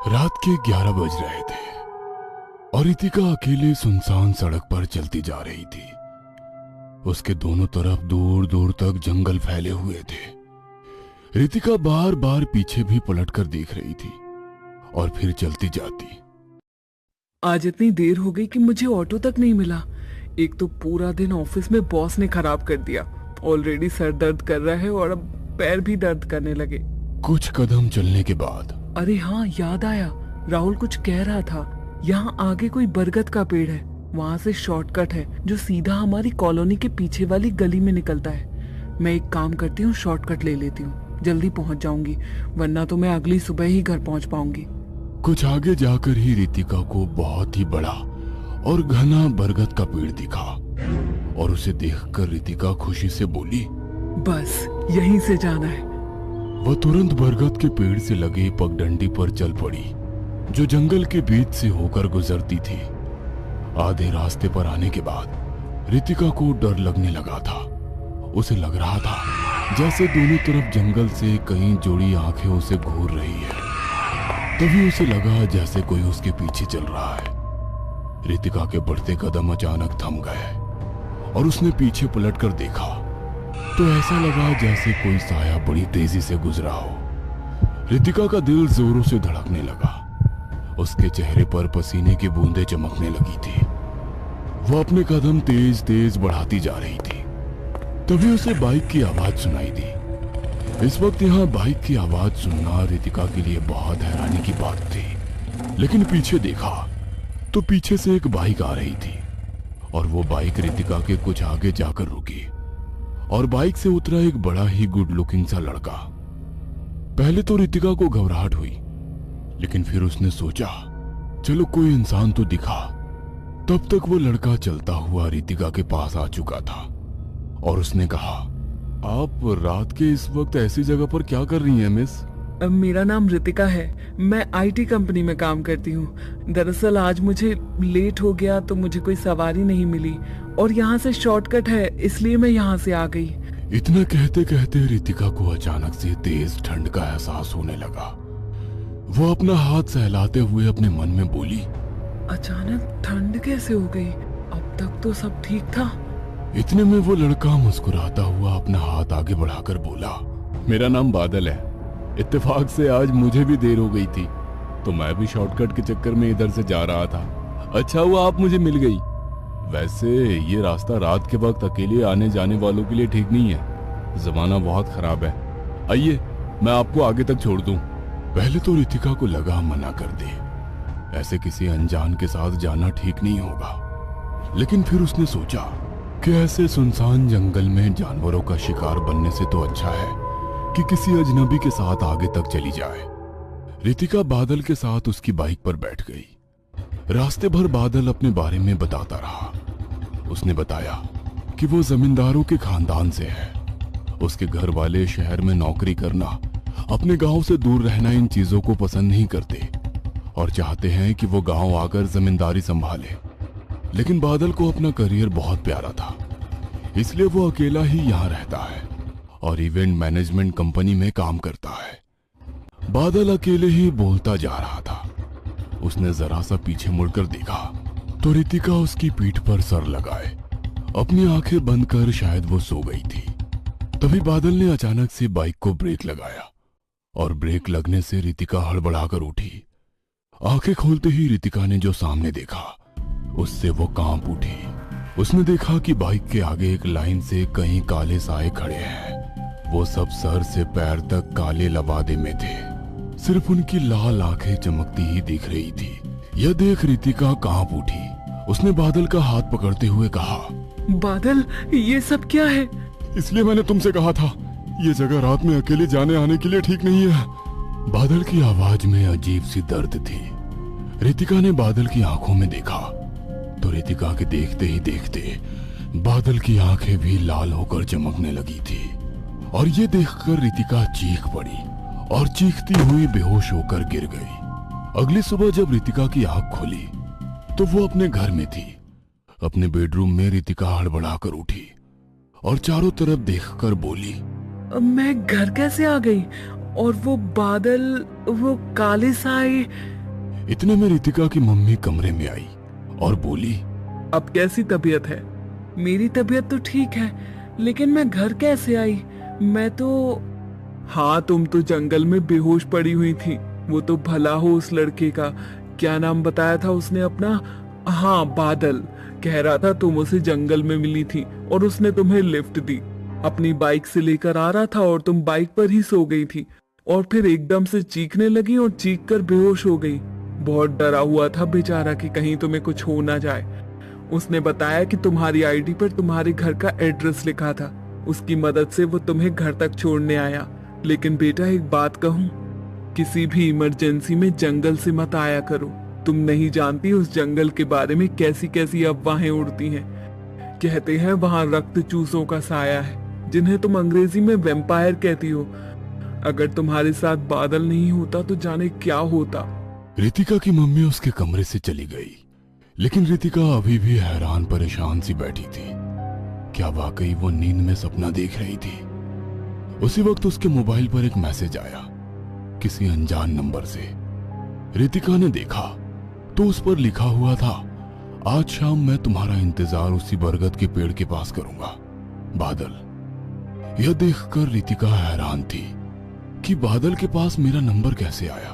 रात के 11 बज रहे थे और रितिका अकेले सुनसान सड़क पर चलती जा रही थी। उसके दोनों तरफ दूर दूर तक जंगल फैले हुए थे। रितिका बार बार पीछे भी पलटकर देख रही थी और फिर चलती जाती। आज इतनी देर हो गई कि मुझे ऑटो तक नहीं मिला। एक तो पूरा दिन ऑफिस में बॉस ने खराब कर दिया। ऑलरेडी सर दर्द कर रहा है और अब पैर भी दर्द करने लगे। कुछ कदम चलने के बाद अरे हाँ, याद आया, राहुल कुछ कह रहा था। यहाँ आगे कोई बरगद का पेड़ है, वहाँ से शॉर्टकट है जो सीधा हमारी कॉलोनी के पीछे वाली गली में निकलता है। मैं एक काम करती हूँ, शॉर्टकट ले लेती हूँ, जल्दी पहुँच जाऊंगी, वरना तो मैं अगली सुबह ही घर पहुँच पाऊंगी। कुछ आगे जाकर ही रितिका को बहुत ही बड़ा और घना बरगद का पेड़ दिखा और उसे देखकर रितिका खुशी से बोली, बस यहीं से जाना है। वह तुरंत बरगद के पेड़ से लगे पगडंडी पर चल पड़ी जो जंगल के बीच से होकर गुजरती थी। आधे रास्ते पर आने के बाद रितिका को डर लगने लगा था। उसे लग रहा था जैसे दोनों तरफ जंगल से कई जोड़ी आंखें उसे घूर रही है। तभी उसे लगा जैसे कोई उसके पीछे चल रहा है। रितिका के बढ़ते कदम अचानक थम गए और उसने पीछे पलटकर देखा तो ऐसा लगा जैसे कोई साया बड़ी तेजी से गुजरा हो। रितिका का दिल जोरों से धड़कने लगा। उसके चेहरे पर पसीने की बूंदें चमकने लगी थी। वो अपने कदम तेज तेज बढ़ाती जा रही थी। तभी उसे बाइक की आवाज सुनाई दी। इस वक्त यहाँ बाइक की आवाज सुनना रितिका के लिए बहुत हैरानी की बात थी। लेकिन पीछे देखा तो पीछे से एक बाइक आ रही थी और वो बाइक रितिका के कुछ आगे जाकर रुकी और बाइक से उतरा एक बड़ा ही गुड लुकिंग सा लड़का। पहले तो रितिका को घबराहट हुई, लेकिन फिर उसने सोचा चलो कोई इंसान तो दिखा। तब तक वो लड़का चलता हुआ रितिका के पास आ चुका था और उसने कहा, आप रात के इस वक्त ऐसी जगह पर क्या कर रही हैं मिस? मेरा नाम रितिका है, मैं आईटी कंपनी में काम करती हूँ। दरअसल आज मुझे लेट हो गया तो मुझे कोई सवारी नहीं मिली और यहाँ से शॉर्टकट है, इसलिए मैं यहाँ से आ गई। इतना कहते कहते रितिका को अचानक से तेज ठंड का एहसास होने लगा। वो अपना हाथ सहलाते हुए अपने मन में बोली, अचानक ठंड कैसे हो गई? अब तक तो सब ठीक था। इतने में वो लड़का मुस्कुराता हुआ अपना हाथ आगे बढ़ाकर बोला, मेरा नाम बादल है। इत्तेफाक से आज मुझे भी देर हो गई थी तो मैं भी शॉर्टकट के चक्कर में इधर से जा रहा था। अच्छा हुआ आप मुझे मिल गई। वैसे ये रास्ता रात के वक्त अकेले आने जाने वालों के लिए ठीक नहीं है, जमाना बहुत खराब है। आइए मैं आपको आगे तक छोड़ दूं। पहले तो रितिका को लगा मना कर दे, ऐसे किसी अनजान के साथ जाना ठीक नहीं होगा। लेकिन फिर उसने सोचा कि ऐसे सुनसान जंगल में जानवरों का शिकार बनने से तो अच्छा है कि किसी अजनबी के साथ आगे तक चली जाए। रितिका बादल के साथ उसकी बाइक पर बैठ गई। रास्ते भर बादल अपने बारे में बताता रहा। उसने बताया कि वो जमींदारों के खानदान से है। उसके घर वाले शहर में नौकरी करना, अपने गांव से दूर रहना इन चीजों को पसंद नहीं करते और चाहते हैं कि वो गांव आकर जमींदारी संभाले। लेकिन बादल को अपना करियर बहुत प्यारा था, इसलिए वो अकेला ही यहाँ रहता है और इवेंट मैनेजमेंट कंपनी में काम करता है। बादल अकेले ही बोलता जा रहा था। उसने जरा सा पीछे मुड़कर देखा तो रितिका उसकी पीठ पर सर लगाए अपनी आंखें बंद कर शायद वो सो गई थी। तभी बादल ने अचानक से बाइक को ब्रेक लगाया और ब्रेक लगने से रितिका हड़बड़ाकर उठी। आंखें खोलते ही रितिका ने जो सामने देखा उससे वो कांप उठी। उसने देखा कि बाइक के आगे एक लाइन से कई काले साए खड़े हैं। वो सब सर से पैर तक काले लबादे में थे, सिर्फ उनकी लाल आंखें चमकती ही दिख रही थी। यह देख रितिका कांप उठी। उसने बादल का हाथ पकड़ते हुए कहा, बादल ये सब क्या है? इसलिए मैंने तुमसे कहा था ये जगह रात में अकेले जाने आने के लिए ठीक नहीं है। बादल की आवाज में अजीब सी दर्द थी। रितिका ने बादल की आंखों में देखा तो रितिका के देखते ही देखते बादल की आंखें भी लाल होकर चमकने लगी थी और ये देखकर रितिका चीख पड़ी और चीखती हुई बेहोश होकर गिर गई। अगली सुबह जब रितिका की आंख खुली तो वो अपने घर में थी। अपने बेडरूम में रितिका हड़बड़ाकर उठी और चारों तरफ देखकर बोली, मैं घर कैसे आ गई? और वो बादल, वो काले साए, इतने में रितिका की मम्मी कमरे में आई और बोली, अब कैसी तबीयत है? मेरी तबीयत तो ठीक है, लेकिन मैं घर कैसे आई? मैं तो... हाँ, तुम तो जंगल में बेहोश पड़ी हुई थी। वो तो भला हो उस लड़के का, क्या नाम बताया था उसने अपना? हाँ, बादल। कह रहा था तुम उसे जंगल में मिली थी और उसने तुम्हें लिफ्ट दी। अपनी बाइक से लेकर आ रहा था और तुम बाइक पर ही सो गई थी और फिर एकदम से चीखने लगी और चीख कर बेहोश हो गई। बहुत डरा हुआ था बेचारा कि कहीं तुम्हें कुछ हो ना जाए। उसने बताया कि तुम्हारी आईडी पर तुम्हारे घर का एड्रेस लिखा था। उसकी मदद से वो तुम्हें घर तक छोड़ने आया। लेकिन बेटा, एक बात कहूं, किसी भी इमरजेंसी में जंगल से मत आया करो। तुम नहीं जानती उस जंगल के बारे में कैसी कैसी अफवाहें उड़ती हैं। कहते हैं वहां रक्त चूसों का साया है, जिन्हें तुम अंग्रेजी में वैम्पायर कहती हो। अगर तुम्हारे साथ बादल नहीं होता तो जाने क्या होता। रितिका की मम्मी उसके कमरे से चली गई, लेकिन रितिका अभी भी हैरान परेशान सी बैठी थी। क्या वाकई वो नींद में सपना देख रही थी? उसी वक्त उसके मोबाइल पर एक मैसेज आया किसी अनजान नंबर से। रितिका ने देखा तो उस पर लिखा हुआ था, आज शाम मैं तुम्हारा इंतजार उसी बरगद के पेड़ के पास करूंगा, बादल। यह देखकर रितिका हैरान थी कि बादल के पास मेरा नंबर कैसे आया।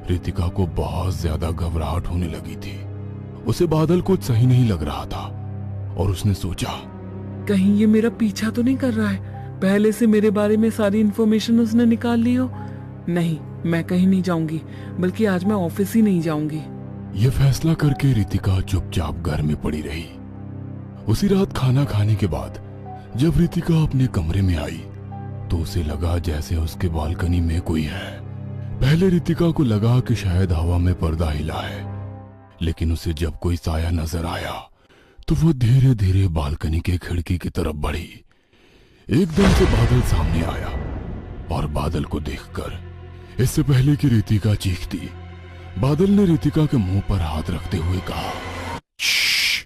रितिका को बहुत ज्यादा घबराहट होने लगी थी। उसे बादल कुछ सही नहीं लग रहा था और उसने सोचा, कहीं ये मेरा पीछा तो नहीं कर रहा है? पहले से मेरे बारे में सारी इन्फॉर्मेशन उसने निकाल ली हो। नहीं, मैं कहीं नहीं जाऊंगी, बल्कि आज मैं ऑफिस ही नहीं जाऊंगी। यह फैसला करके रितिका चुपचाप घर में पड़ी रही। उसी रात खाना खाने के बाद जब रितिका अपने कमरे में आई तो उसे लगा जैसे उसके बालकनी में कोई है। पहले रितिका को लगा कि शायद हवा में पर्दा हिला है, लेकिन उसे जब कोई साया नजर आया तो वो धीरे धीरे बालकनी के खिड़की की तरफ बढ़ी। एकदम से बादल सामने आया और बादल को देखकर, इससे पहले कि रितिका चीखती, बादल ने रितिका के मुंह पर हाथ रखते हुए कहा, श्श,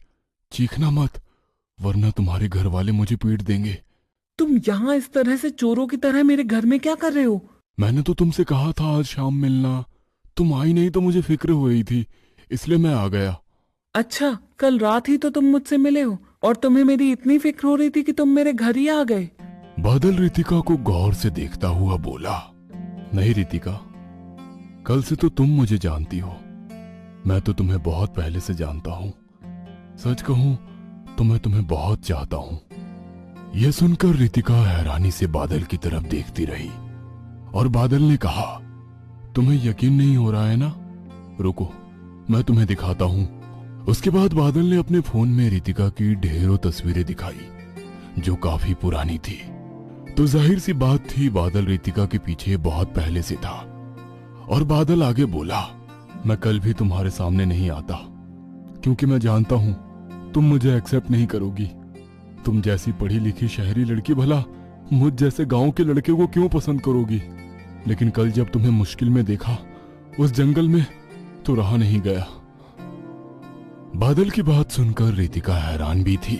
चीखना मत, वरना तुम्हारे घर वाले मुझे पीट देंगे। तुम यहाँ इस तरह से चोरों की तरह मेरे घर में क्या कर रहे हो? मैंने तो तुमसे कहा था आज शाम मिलना, तुम आई नहीं तो मुझे फिक्र हो रही थी, इसलिए मैं आ गया। अच्छा, कल रात ही तो तुम मुझसे मिले हो और तुम्हें मेरी इतनी फिक्र हो रही थी कि तुम मेरे घर ही आ गए। बादल रितिका को गौर से देखता हुआ बोला, नहीं रितिका, कल से तो तुम मुझे जानती हो, मैं तो तुम्हें बहुत पहले से जानता हूं। सच कहूं तो मैं तुम्हें बहुत चाहता हूं। यह सुनकर रितिका हैरानी से बादल की तरफ देखती रही और बादल ने कहा, तुम्हें यकीन नहीं हो रहा है ना? रुको, मैं तुम्हें दिखाता हूं। उसके बाद बादल ने अपने फोन में रितिका की ढेरों तस्वीरें दिखाई जो काफी पुरानी थी। तो जाहिर सी बात थी, बादल रितिका के पीछे बहुत पहले से था। और बादल आगे बोला, मैं कल भी तुम्हारे सामने नहीं आता, क्योंकि मैं जानता हूं तुम मुझे एक्सेप्ट नहीं करोगी। तुम जैसी पढ़ी लिखी शहरी लड़की भला मुझ जैसे गांव के लड़के को क्यों पसंद करोगी? लेकिन कल जब तुम्हें मुश्किल में देखा उस जंगल में तो रहा नहीं गया। बादल की बात सुनकर रितिका हैरान भी थी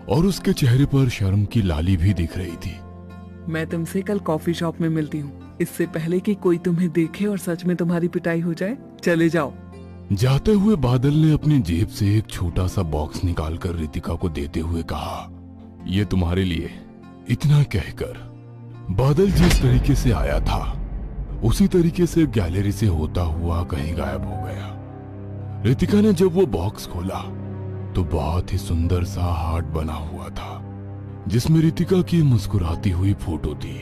और उसके चेहरे पर शर्म की लाली भी दिख रही थी। मैं तुमसे कल कॉफी शॉप में मिलती हूँ, इससे पहले कि कोई तुम्हें देखे और सच में तुम्हारी पिटाई हो जाए। चले जाओ। जाते हुए बादल ने अपनी जेब से एक छोटा सा बॉक्स निकालकर रितिका को देते हुए कहा, यह तुम्हारे लिए। इतना कहकर बादल जिस तरीके से आया था उसी तरीके से गैलरी से होता हुआ कहीं गायब हो गया। रितिका ने जब वो बॉक्स खोला तो बहुत ही सुंदर सा हार्ट बना हुआ था, जिसमें रितिका की मुस्कुराती हुई फोटो थी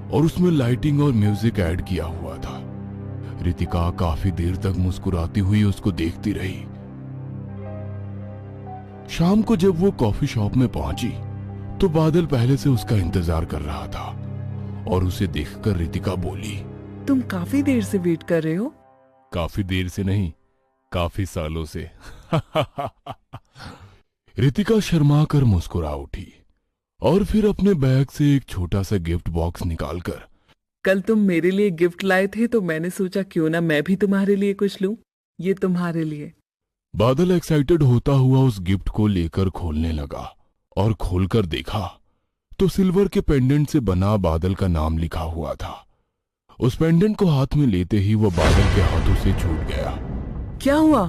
और उसमें लाइटिंग और म्यूजिक ऐड किया हुआ था। रितिका काफी देर तक मुस्कुराती हुई उसको देखती रही। शाम को जब वो कॉफी शॉप में पहुंची तो बादल पहले से उसका इंतजार कर रहा था और उसे देखकर रितिका बोली, तुम काफी देर से वेट कर रहे हो? काफी देर से नहीं, काफी सालों से। रितिका शर्मा कर मुस्कुरा उठी और फिर अपने बैग से एक छोटा सा गिफ्ट बॉक्स निकालकर, कल तुम मेरे लिए गिफ्ट लाए थे तो मैंने सोचा क्यों ना मैं भी तुम्हारे लिए कुछ लूं। ये तुम्हारे लिए। बादल एक्साइटेड होता हुआ उस गिफ्ट को लेकर खोलने लगा और खोलकर देखा तो सिल्वर के पेंडेंट से बना बादल का नाम लिखा हुआ था। उस पेंडेंट को हाथ में लेते ही वो बादल के हाथों से छूट गया क्या हुआ?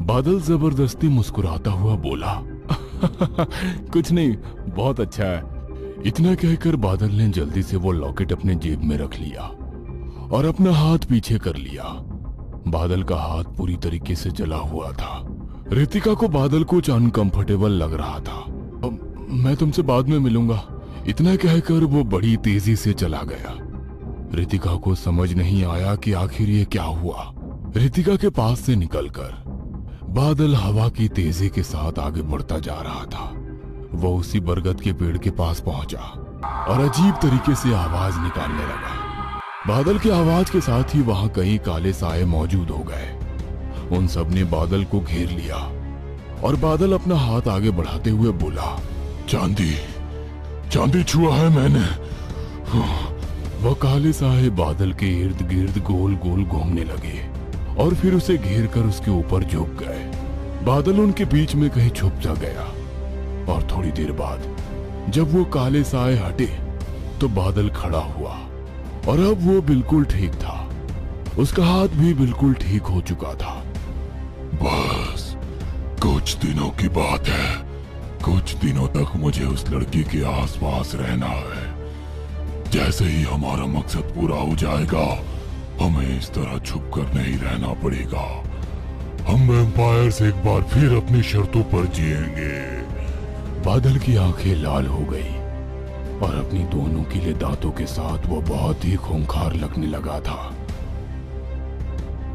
बादल जबरदस्ती मुस्कुराता हुआ बोला। कुछ नहीं, बहुत अच्छा है। इतना कहकर बादल ने जल्दी से वो लॉकेट अपने जेब में रख लिया और अपना हाथ पीछे कर लिया। बादल का हाथ पूरी तरीके से जला हुआ था। रितिका को बादल कुछ अनकंफर्टेबल लग रहा था। मैं तुमसे बाद में मिलूंगा, इतना कहकर वो बड़ी तेजी से चला गया। रितिका को समझ नहीं आया कि आखिर ये क्या हुआ। रितिका के पास से निकलकर बादल हवा की तेजी के साथ आगे बढ़ता जा रहा था। वो उसी बरगद के पेड़ के पास पहुंचा और अजीब तरीके से आवाज निकालने लगा। बादल की आवाज के साथ ही वहां कई काले साए मौजूद हो गए। उन सब ने बादल को घेर लिया और बादल अपना हाथ आगे बढ़ाते हुए बोला, चांदी, चांदी छुआ है मैंने। वह काले साए बादल के इर्द गिर्द गोल गोल घूमने लगे और फिर उसे घेर कर उसके ऊपर झुक गए। बादल उनके बीच में कहीं छुप सा गया और थोड़ी देर बाद जब वो काले साए हटे तो बादल खड़ा हुआ और अब वो बिल्कुल ठीक था। उसका हाथ भी बिल्कुल ठीक हो चुका था। बस कुछ दिनों की बात है, कुछ दिनों तक मुझे उस लड़की के आसपास रहना है। जैसे ही हमारा मकसद पूरा हो जाएगा, हमें इस तरह छुप कर नहीं रहना पड़ेगा। हम वैम्पायर्स एक बार फिर अपनी शर्तों पर जिएंगे। बादल की आंखें लाल हो गई और अपनी दोनों कीले दांतों के साथ वो बहुत ही खूंखार लगने लगा था।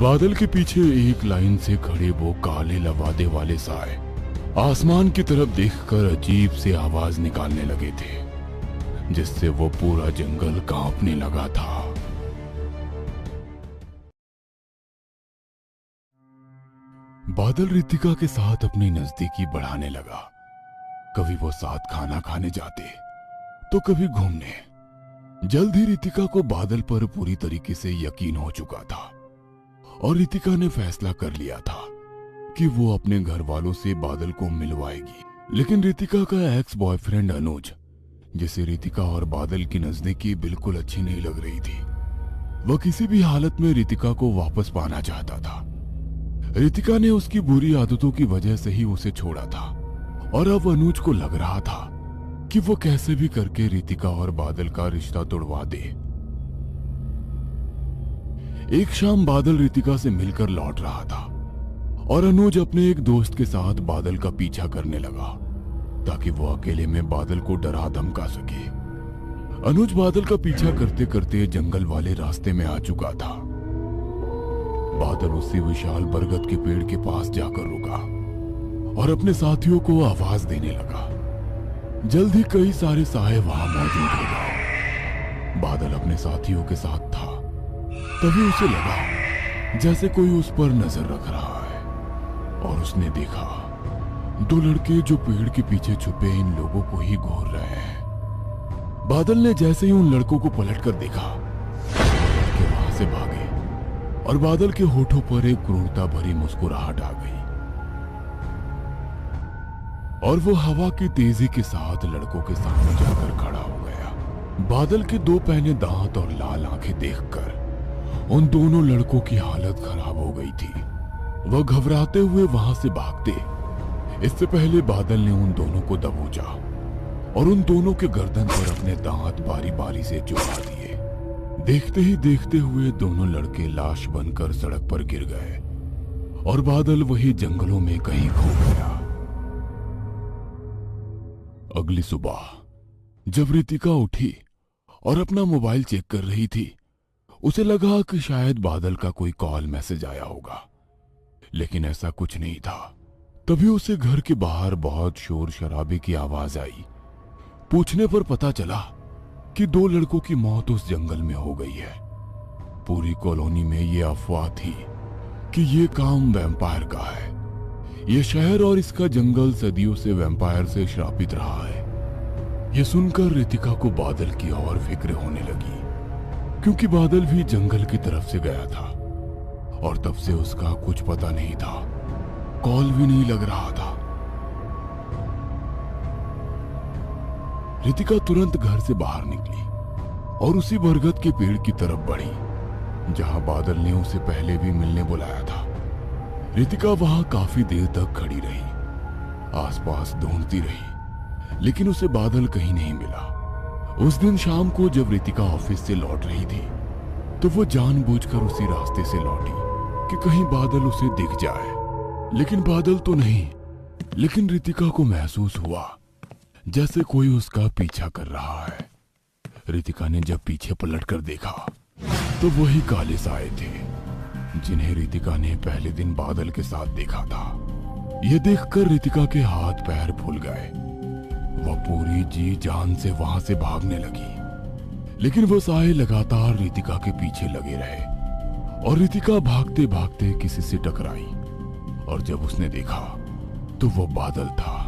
बादल के पीछे एक लाइन से खड़े वो काले लवादे वाले साए आसमान की तरफ देखकर अजीब से आवाज निकालने लगे थे, जिससे वो पूरा जंगल कांपने लगा था। बादल रितिका के साथ अपनी नजदीकी बढ़ाने लगा। कभी वो साथ खाना खाने जाते तो कभी घूमने। जल्द ही रितिका को बादल पर पूरी तरीके से यकीन हो चुका था और रितिका ने फैसला कर लिया था कि वो अपने घर वालों से बादल को मिलवाएगी। लेकिन रितिका का एक्स बॉयफ्रेंड अनुज, जिसे रितिका और बादल की नजदीकी बिल्कुल अच्छी नहीं लग रही थी, वह किसी भी हालत में रितिका को वापस पाना चाहता था। रितिका ने उसकी बुरी आदतों की वजह से ही उसे छोड़ा था और अब अनुज को लग रहा था कि वो कैसे भी करके रितिका और बादल का रिश्ता तोड़वा दे। एक शाम बादल रितिका से मिलकर लौट रहा था और अनुज अपने एक दोस्त के साथ बादल का पीछा करने लगा ताकि वो अकेले में बादल को डरा धमका सके। अनुज बादल का पीछा करते करते जंगल वाले रास्ते में आ चुका था। बादल उसी विशाल बरगद के पेड़ के पास जाकर रुका और अपने साथियों को आवाज देने लगा। जल्द ही कई सारे साए वहां मौजूद हो गए। बादल अपने साथियों के साथ था, तभी उसे लगा जैसे कोई उस पर नजर रख रहा है और उसने देखा दो लड़के जो पेड़ के पीछे छुपे इन लोगों को ही घूर रहे हैं। बादल ने जैसे ही उन लड़कों को पलटकर देखा, लड़के वहां से भागे और बादल के होठों पर एक क्रूरता भरी मुस्कुराहट आ गई और वो हवा की तेजी के साथ लड़कों के सामने जाकर खड़ा हो गया। बादल के दो पहने दांत और लाल आंखें देखकर उन दोनों लड़कों की हालत खराब हो गई थी। वह घबराते हुए वहां से भागते, इससे पहले बादल ने उन दोनों को दबोचा और उन दोनों के गर्दन पर अपने दांत बारी बारी से चुभा दिए। देखते ही देखते हुए दोनों लड़के लाश बनकर सड़क पर गिर गए और बादल वही जंगलों में कहीं खो गया। अगली सुबह जब रितिका उठी और अपना मोबाइल चेक कर रही थी, उसे लगा कि शायद बादल का कोई कॉल मैसेज आया होगा, लेकिन ऐसा कुछ नहीं था। तभी उसे घर के बाहर बहुत शोर शराबे की आवाज आई। पूछने पर पता चला कि दो लड़कों की मौत उस जंगल में हो गई है। पूरी कॉलोनी में ये अफवाह थी कि ये काम वैम्पायर का है। ये शहर और इसका जंगल सदियों से वैम्पायर से श्रापित रहा है। ये सुनकर रितिका को बादल की और फिक्र होने लगी, क्योंकि बादल भी जंगल की तरफ से गया था और तब से उसका कुछ पता नहीं था, कॉल भी नहीं लग रहा था। रितिका तुरंत घर से बाहर निकली और उसी बरगद के पेड़ की तरफ बढ़ी जहां बादल ने उसे पहले भी मिलने बुलाया था। रितिका वहां काफी देर तक खड़ी रही, आसपास ढूंढती रही, लेकिन उसे बादल कहीं नहीं मिला। उस दिन शाम को जब रितिका ऑफिस से लौट रही थी तो वो जानबूझकर उसी रास्ते से लौटी कि कहीं बादल उसे दिख जाए, लेकिन बादल तो नहीं। लेकिन रितिका को महसूस हुआ जैसे कोई उसका पीछा कर रहा है। रितिका ने जब पीछे पलटकर देखा तो वही काले साए थे जिन्हें रितिका ने पहले दिन बादल के साथ देखा था। यह देखकर रितिका के हाथ पैर फूल गए। वह पूरी जी जान से वहां से भागने लगी, लेकिन वो साए लगातार रितिका के पीछे लगे रहे और रितिका भागते भागते किसी से टकराई। और जब उसने देखा तो वो बादल था।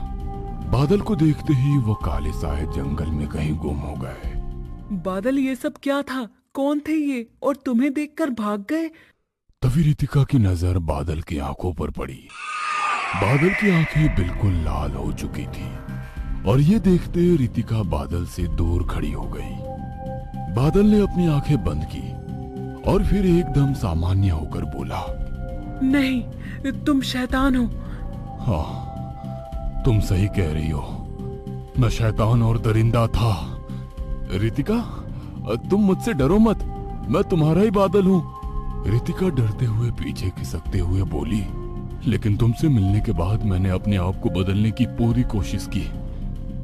बादल को देखते ही वो काले साए जंगल में कहीं गुम हो गए। बादल, ये सब क्या था? कौन थे ये और तुम्हें देखकर भाग गए? तभी रितिका की नजर बादल की आंखों पर पड़ी। बादल की आंखें बिल्कुल लाल हो चुकी थी और ये देखते रितिका बादल से दूर खड़ी हो गई। बादल ने अपनी आंखें बंद की और फिर एकदम सामान्य होकर बोला, नहीं, तुम शैतान हो। हाँ, तुम सही कह रही हो, मैं शैतान और दरिंदा था। रितिका, तुम मुझसे डरो मत, मैं तुम्हारा ही बादल हूँ। रितिका डरते हुए पीछे खिसकते हुए बोली, लेकिन तुमसे मिलने के बाद मैंने अपने आप को बदलने की पूरी कोशिश की।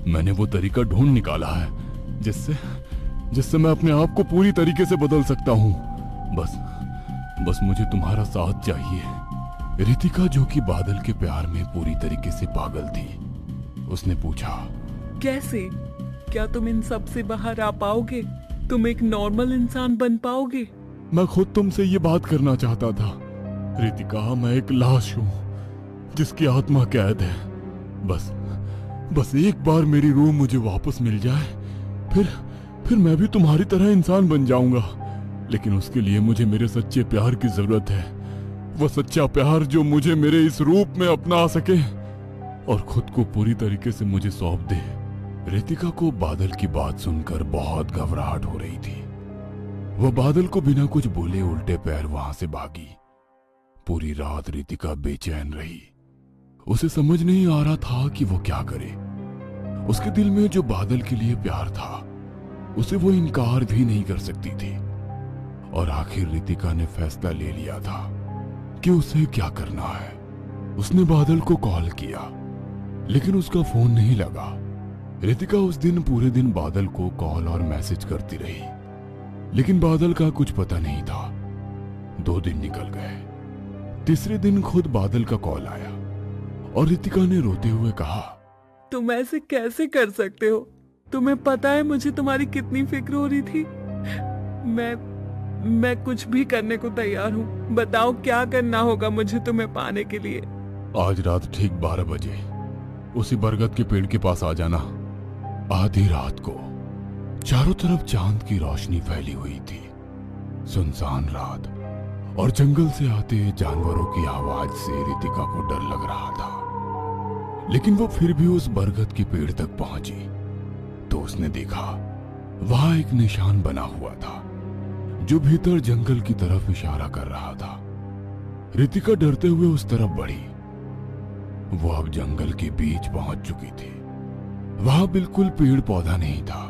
मैंने वो तरीका ढूंढ निकाला है जिससे मैं अपने आप को पूरी तरीके से बदल सकता हूँ। बस मुझे तुम्हारा साथ चाहिए। रितिका, जो कि बादल के प्यार में पूरी तरीके से पागल थी, उसने पूछा, कैसे? क्या तुम इन सब से बाहर आ पाओगे? तुम एक नॉर्मल इंसान बन पाओगे? मैं खुद तुमसे ये बात करना चाहता था। रितिका, मैं एक लाश हूँ जिसकी आत्मा कैद है। बस एक बार मेरी रूह मुझे वापस मिल जाए, फिर मैं भी तुम्हारी तरह इंसान बन जाऊंगा। लेकिन उसके लिए मुझे मेरे सच्चे प्यार की जरूरत है। वो सच्चा प्यार जो मुझे मेरे इस रूप में अपना सके और खुद को पूरी तरीके से मुझे सौंप दे। रितिका को बादल की बात सुनकर बहुत घबराहट हो रही थी। वह बादल को बिना कुछ बोले उल्टे पैर वहां से भागी। पूरी रात रितिका बेचैन रही। उसे समझ नहीं आ रहा था कि वो क्या करे। उसके दिल में जो बादल के लिए प्यार था उसे वो इनकार भी नहीं कर सकती थी। और आखिर रितिका ने फैसला ले लिया था कि उसे क्या करना है। उसने बादल को कॉल किया, लेकिन उसका फोन नहीं लगा। रितिका उस दिन पूरे दिन बादल को कॉल और मैसेज करती रही, लेकिन बादल का कुछ पता नहीं था। 2 दिन निकल गए। तीसरे दिन खुद बादल का कॉल आया और रितिका ने रोते हुए कहा, तुम ऐसे कैसे कर सकते हो? तुम्हें पता है मुझे तुम्हारी कितनी फिक्र हो रही थी। मैं कुछ भी करने को तैयार हूँ। बताओ क्या करना होगा मुझे तुम्हें पाने के लिए। आज रात ठीक 12 बजे उसी बरगद के पेड़ के पास आ जाना। आधी रात को चारों तरफ चांद की रोशनी फैली हुई थी। सुनसान रात और जंगल से आते जानवरों की आवाज से रितिका को डर लग रहा था, लेकिन वो फिर भी उस बरगद के पेड़ तक पहुंची तो उसने देखा वहां एक निशान बना हुआ था जो भीतर जंगल की तरफ इशारा कर रहा था। रितिका डरते हुए उस तरफ बढ़ी। वो अब जंगल के बीच पहुंच चुकी थी। वहां बिल्कुल पेड़ पौधा नहीं था।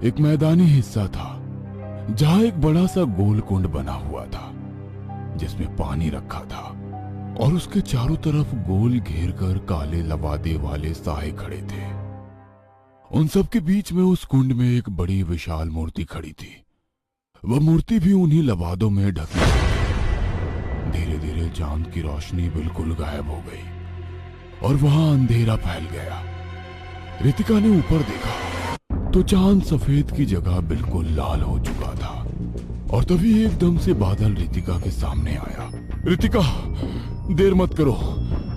एक मैदानी हिस्सा था जहां एक बड़ा सा गोल कुंड बना हुआ था जिसमें पानी रखा था और उसके चारों तरफ गोल घेर कर काले लवादे वाले साए खड़े थे। उन सब के बीच में उस कुंड में एक बड़ी विशाल मूर्ति खड़ी थी। वह मूर्ति भी उन्हीं लवादों में ढकी हुई थी। धीरे धीरे चांद की रोशनी बिल्कुल गायब हो गई और वहां अंधेरा फैल गया। रितिका ने ऊपर देखा तो चांद सफेद की जगह बिल्कुल लाल हो चुका था और तभी एकदम से बादल रितिका के सामने आया। रितिका, देर मत करो,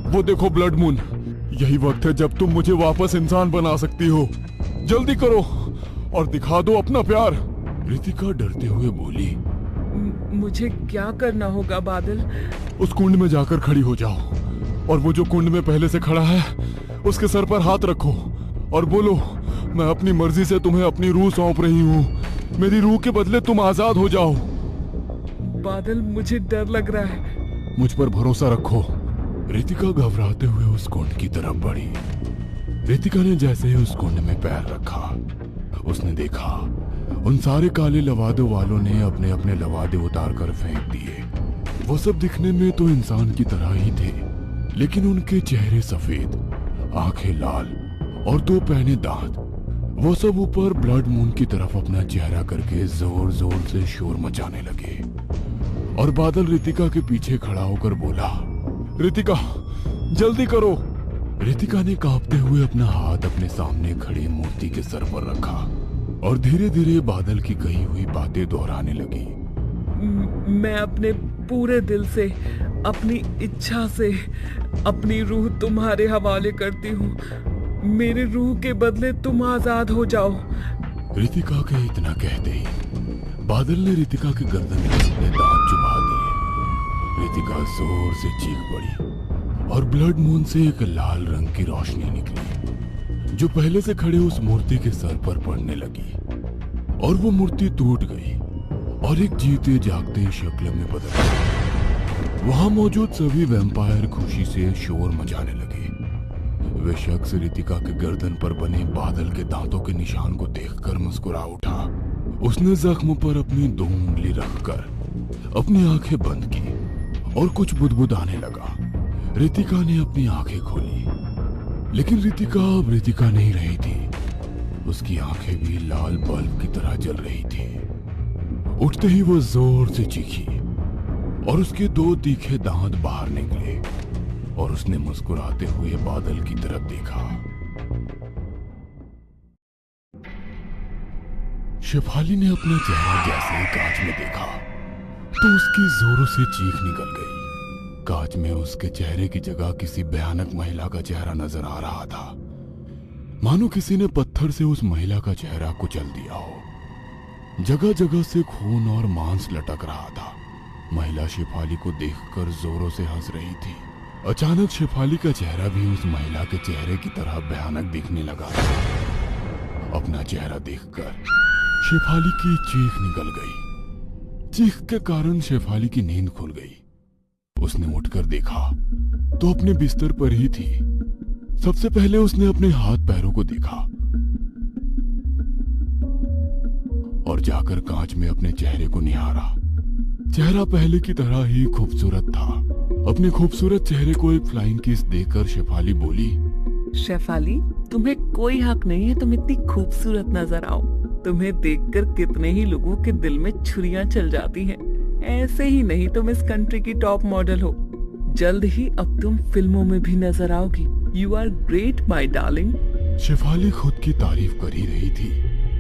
वो देखो ब्लड मून। यही वक्त है जब तुम मुझे वापस इंसान बना सकती हो। जल्दी करो और दिखा दो अपना प्यार। रितिका डरते हुए बोली, मुझे क्या करना होगा बादल? उस कुंड में जाकर खड़ी हो जाओ और वो जो कुंड में पहले से खड़ा है उसके सर पर हाथ रखो और बोलो, मैं अपनी मर्जी से तुम्हें अपनी रूह सौंप रही हूँ। मेरी रूह के बदले तुम आजाद हो जाओ। बादल, मुझे डर लग रहा है। मुझ पर भरोसा रखो। रितिका घबराते हुए उस कुंड की तरफ बढ़ी। रितिका ने जैसे ही उस कुंड में पैर रखा, उसने देखा उन सारे काले लवादों वालों ने अपने अपने लवादे उतार कर फेंक दिए। वो सब दिखने में तो इंसान की तरह ही थे, लेकिन उनके चेहरे सफेद, आंखें लाल और दो पहने दांत। वो सब ऊपर ब्लड मून की तरफ अपना चेहरा करके जोर जोर से शोर मचाने लगे। और बादल रितिका के पीछे खड़ा होकर बोला, रितिका जल्दी करो। रितिका ने कांपते हुए अपना हाथ अपने सामने खड़ी मूर्ति के सर पर रखा और धीरे धीरे बादल की कही हुई बातें दोहराने लगी। मैं अपने पूरे दिल से, अपनी इच्छा से अपनी रूह तुम्हारे हवाले करती हूँ। मेरे रूह के बदले तुम आजाद हो जाओ। रितिका के इतना कहते ही बादल ने रितिका के गर्दन में अपने दांत चुभा दिए। रितिका जोर से चीख पड़ी और ब्लड मून से एक लाल रंग की रोशनी निकली जो पहले से खड़े उस मूर्ति के सर पर पड़ने लगी और वो मूर्ति टूट गई और एक जीते जागते शक्ल में बदल गई। वहां मौजूद सभी वैम्पायर खुशी से शोर मचाने लगे। वे शख्स रितिका के गर्दन पर बने बादल के दांतों के निशान को देखकर मुस्कुरा उठा। उसने जख्म पर अपनी 2 उंगली रखकर अपनी आंखें बंद की और कुछ बुदबुदाने लगा। रितिका ने अपनी आंखें खोली, लेकिन रितिका अब रितिका नहीं रही थी। उसकी आंखें भी लाल बल्ब की तरह जल रही थी। उठते ही वो जोर से चीखी और उसके 2 तीखे दांत बाहर निकले और उसने मुस्कुराते हुए बादल की तरफ देखा। शेफाली ने अपना चेहरा जैसे ही कांच में देखा तो उसकी जोरों से चीख निकल गई। कांच में उसके चेहरे की जगह किसी भयानक महिला का चेहरा नजर आ रहा था, मानो किसी ने पत्थर से उस महिला का चेहरा कुचल दिया हो। जगह जगह से खून और मांस लटक रहा था। महिला शेफाली को देखकर जोरों से हंस रही थी। अचानक शेफाली का चेहरा भी उस महिला के चेहरे की तरह भयानक दिखने लगा। अपना चेहरा देखकर शेफाली की चीख निकल गई। चीख के कारण शेफाली की नींद खुल गई। उसने उठकर देखा तो अपने बिस्तर पर ही थी। सबसे पहले उसने अपने हाथ पैरों को देखा और जाकर कांच में अपने चेहरे को निहारा। चेहरा पहले की तरह ही खूबसूरत था। अपने खूबसूरत चेहरे को एक फ्लाइंग किस देकर शेफाली बोली, शेफाली, तुम्हें कोई हक नहीं है तुम इतनी खूबसूरत नजर आओ। तुम्हें देखकर कितने ही लोगों के दिल में छुरियां चल जाती हैं। ऐसे ही नहीं, तुम इस कंट्री की टॉप मॉडल हो। जल्द ही अब तुम फिल्मों में भी नजर आओगी। You are great my darling. Shefali खुद की तारीफ कर ही रही थी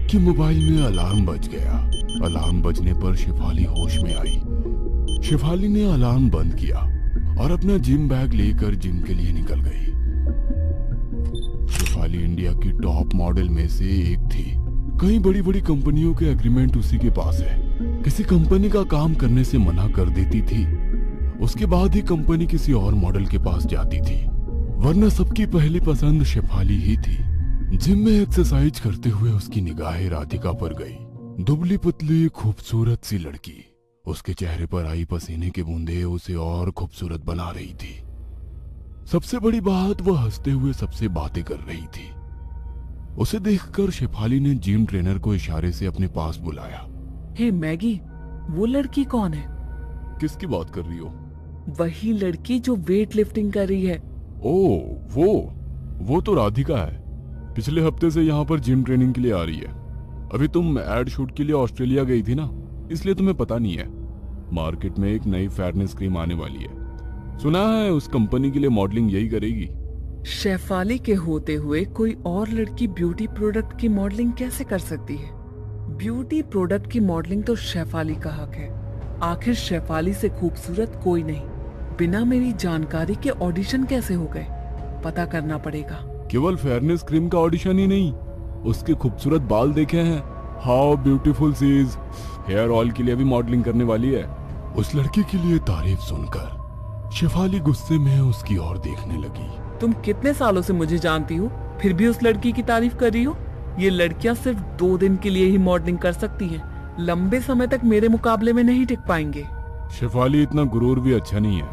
कि मोबाइल में अलार्म बज गया। अलार्म बजने पर शेफाली होश में आई। शेफाली ने अलार्म बंद किया और अपना जिम बैग लेकर जिम के लिए निकल गई। शेफाली इंडिया की टॉप मॉडल में से एक थी। कई बड़ी बड़ी कंपनियों के एग्रीमेंट उसी के पास है। किसी कंपनी का काम करने से मना कर देती थी, उसके बाद ही कंपनी किसी और मॉडल के पास जाती थी, वरना सबकी पहली पसंद शेफाली ही थी। जिम में एक्सरसाइज करते हुए उसकी निगाहें राधिका पर गई। दुबली पतली खूबसूरत सी लड़की। उसके चेहरे पर आई पसीने की बूंदें उसे और खूबसूरत बना रही थी। सबसे बड़ी बात, वह हंसते हुए सबसे बातें कर रही थी। उसे देखकर शेफाली ने जिम ट्रेनर को इशारे से अपने पास बुलाया। हे मैगी, वो लड़की कौन है? किसकी बात कर रही हो? वही लड़की जो वेट लिफ्टिंग कर रही है। ओ, वो तो राधिका है। पिछले हफ्ते से यहाँ पर जिम ट्रेनिंग के लिए आ रही है। अभी तुम एड शूट के लिए ऑस्ट्रेलिया गई थी ना, इसलिए तुम्हें पता नहीं है। मार्केट में एक नई फेयरनेस क्रीम आने वाली है। सुना है उस कंपनी के लिए मॉडलिंग यही करेगी। शेफाली के होते हुए कोई और लड़की ब्यूटी प्रोडक्ट की मॉडलिंग कैसे कर सकती है? ब्यूटी प्रोडक्ट की मॉडलिंग तो शेफाली का हक है। आखिर शेफाली से खूबसूरत कोई नहीं। बिना मेरी जानकारी के ऑडिशन कैसे हो गए? पता करना पड़ेगा। केवल फेयरनेस क्रीम का ऑडिशन ही नहीं, उसके खूबसूरत बाल देखे हैं? How beautiful she is. Hair oil के लिए भी मॉडलिंग करने वाली है। उस लड़की के लिए तारीफ सुनकर शेफाली गुस्से में उसकी ओर देखने लगी। तुम कितने सालों से मुझे जानती हो, फिर भी उस लड़की की तारीफ कर रही हो? ये लड़कियां सिर्फ 2 दिन के लिए ही मॉडलिंग कर सकती हैं। लंबे समय तक मेरे मुकाबले में नहीं टिक पाएंगे। शेफाली, इतना गुरूर भी अच्छा नहीं है।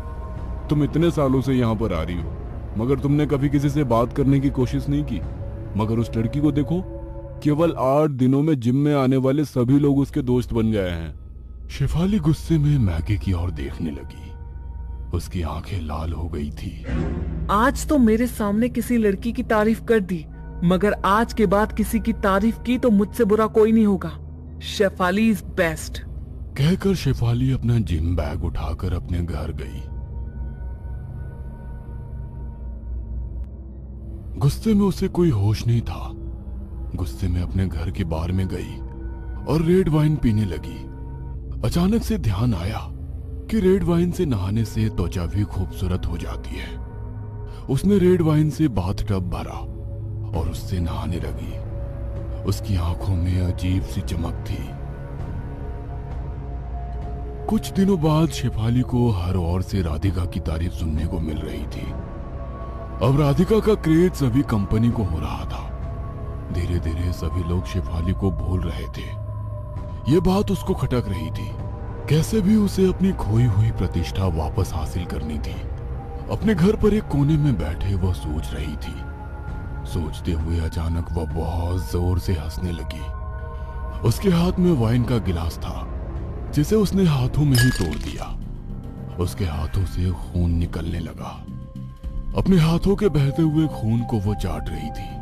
तुम इतने सालों से यहाँ पर आ रही हो, मगर तुमने कभी किसी से बात करने की कोशिश नहीं की। मगर उस लड़की को देखो, केवल 8 दिनों में जिम में आने वाले सभी लोग उसके दोस्त बन गए हैं। शेफाली गुस्से में मैगी की ओर देखने लगी। उसकी आंखें लाल हो गई थी। आज तो मेरे सामने किसी लड़की की तारीफ कर दी, मगर आज के बाद किसी की तारीफ की तो मुझसे बुरा कोई नहीं होगा। Shefali is best. कहकर शेफाली अपना जिम बैग उठाकर अपने घर गई। गुस्से में उसे कोई होश नहीं था। गुस्से में अपने घर के बार में गई और रेड वाइन पीने लगी। अचानक से ध्यान आया कि रेड वाइन से नहाने से त्वचा भी खूबसूरत हो जाती है। उसने रेड वाइन से बाथटब भरा और उससे नहाने लगी। उसकी आंखों में अजीब सी चमक थी। कुछ दिनों बाद शेफाली को हर ओर से राधिका की तारीफ सुनने को मिल रही थी। अब राधिका का क्रेज सभी कंपनी को हो रहा था। धीरे धीरे सभी लोग शेफाली को भूल रहे थे। ये बात उसको खटक रही थी। कैसे भी उसे अपनी खोई हुई प्रतिष्ठा वापस हासिल करनी थी। अपने घर पर एक कोने में बैठे वह सोच रही थी। सोचते हुए अचानक वह बहुत जोर से हंसने लगी। उसके हाथ में वाइन का गिलास था, जिसे उसने हाथों में ही तोड़ दिया। उसके हाथों से खून निकलने लगा। अपने हाथों के बहते हुए खून को वो चाट रही थी।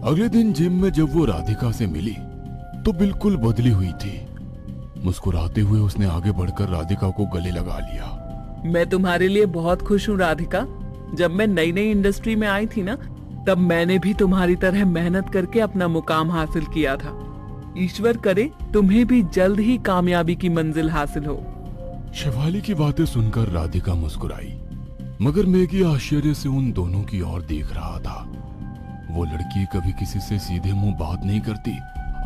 अगले दिन जिम में जब वो राधिका से मिली तो बिल्कुल बदली हुई थी। मुस्कुराते हुए उसने आगे बढ़कर राधिका को गले लगा लिया। मैं तुम्हारे लिए बहुत खुश हूँ राधिका। जब मैं नई नई इंडस्ट्री में आई थी ना, तब मैंने भी तुम्हारी तरह मेहनत करके अपना मुकाम हासिल किया था। ईश्वर करे तुम्हें भी जल्द ही कामयाबी की मंजिल हासिल हो। शेफाली की बातें सुनकर राधिका मुस्कुराई, मगर मैगी आश्चर्य से उन दोनों की ओर देख रहा था। वो लड़की कभी किसी से सीधे मुंह बात नहीं करती,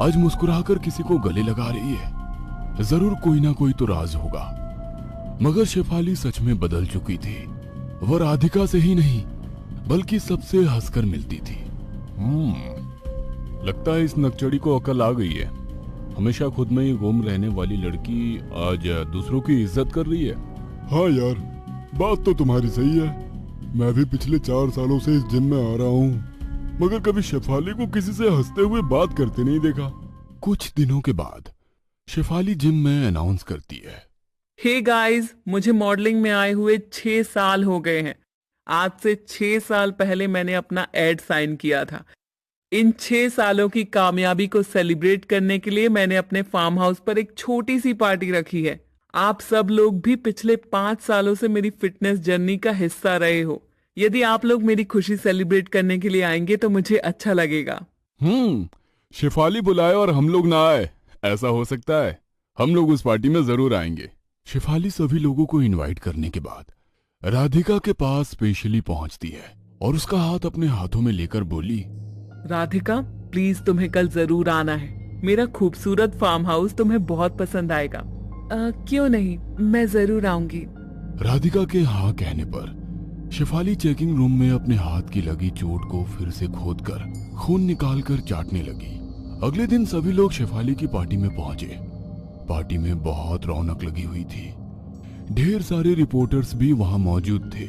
आज मुस्कुराकर किसी को गले लगा रही है। जरूर कोई ना कोई तो राज होगा। मगर शेफाली सच में बदल चुकी थी। वह राधिका से ही नहीं बल्कि सबसे हंसकर मिलती थी। लगता है इस नकचड़ी को अकल आ गई है। हमेशा खुद में ही गुम रहने वाली लड़की आज दूसरों की इज्जत कर रही है। हाँ यार, बात तो तुम्हारी सही है। मैं भी पिछले 4 सालों से इस जिम में आ रहा हूँ, मगर कभी शेफाली को किसी से हंसते हुए बात करते नहीं देखा। कुछ दिनों के बाद शेफाली जिम में अनाउंस करती है, हे गाइस, मुझे मॉडलिंग में आए हुए 6 साल हो गए हैं। आज से 6 साल पहले मैंने अपना एड साइन किया था। इन 6 सालों की कामयाबी को सेलिब्रेट करने के लिए मैंने अपने फार्म हाउस पर एक छोटी सी पार्टी रखी है। आप सब लोग भी पिछले 5 सालों से मेरी फिटनेस जर्नी का हिस्सा रहे हो। यदि आप लोग मेरी खुशी सेलिब्रेट करने के लिए आएंगे तो मुझे अच्छा लगेगा। शेफाली बुलाए और हम लोग ना आए, ऐसा हो सकता है? हम लोग उस पार्टी में जरूर आएंगे। शेफाली सभी लोगों को इनवाइट करने के बाद राधिका के पास स्पेशली पहुंचती है और उसका हाथ अपने हाथों में लेकर बोली, राधिका प्लीज तुम्हें कल जरूर आना है। मेरा खूबसूरत फार्म हाउस तुम्हें बहुत पसंद आएगा। क्यों नहीं, मैं जरूर आऊंगी। राधिका के हाँ कहने पर शेफाली चेकिंग रूम में अपने हाथ की लगी चोट को फिर से खोदकर खून निकालकर चाटने लगी। अगले दिन सभी लोग शेफाली की पार्टी में पहुंचे। पार्टी में बहुत रौनक लगी हुई थी। ढेर सारे रिपोर्टर्स भी वहां मौजूद थे।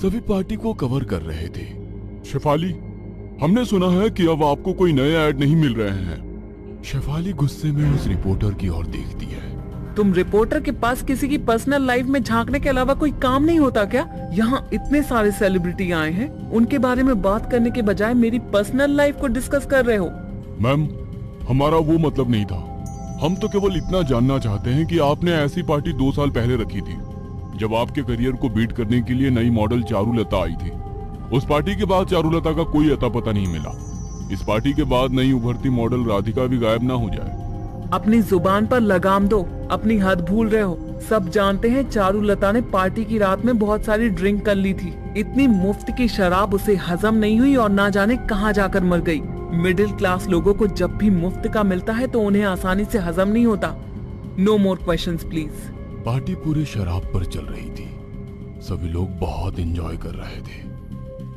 सभी पार्टी को कवर कर रहे थे। शेफाली, हमने सुना है कि अब आपको कोई नए ऐड नहीं मिल रहे हैं। शेफाली गुस्से में उस रिपोर्टर की ओर देखती है। तुम रिपोर्टर के पास किसी की पर्सनल लाइफ में झांकने के अलावा कोई काम नहीं होता क्या? यहाँ इतने सारे सेलिब्रिटी आए हैं, उनके बारे में बात करने के बजाय मेरी पर्सनल लाइफ को डिस्कस कर रहे हो। मैम, हमारा वो मतलब नहीं था। हम तो केवल इतना जानना चाहते हैं कि आपने ऐसी पार्टी 2 साल पहले रखी थी, जब आपके करियर को बीट करने के लिए नई मॉडल चारुलता आई थी। उस पार्टी के बाद चारुलता का कोई अता पता नहीं मिला। इस पार्टी के बाद नई उभरती मॉडल राधिका भी गायब ना हो जाए। अपनी जुबान पर लगाम दो, अपनी हद भूल रहे हो। सब जानते हैं चारुलता ने पार्टी की रात में बहुत सारी ड्रिंक कर ली थी। इतनी मुफ्त की शराब उसे हजम नहीं हुई और ना जाने कहां जाकर मर गई। मिडिल क्लास लोगों को जब भी मुफ्त का मिलता है तो उन्हें आसानी से हजम नहीं होता। No more questions please. Party पूरे शराब पर चल रही थी। सभी लोग बहुत एंजॉय कर रहे थे।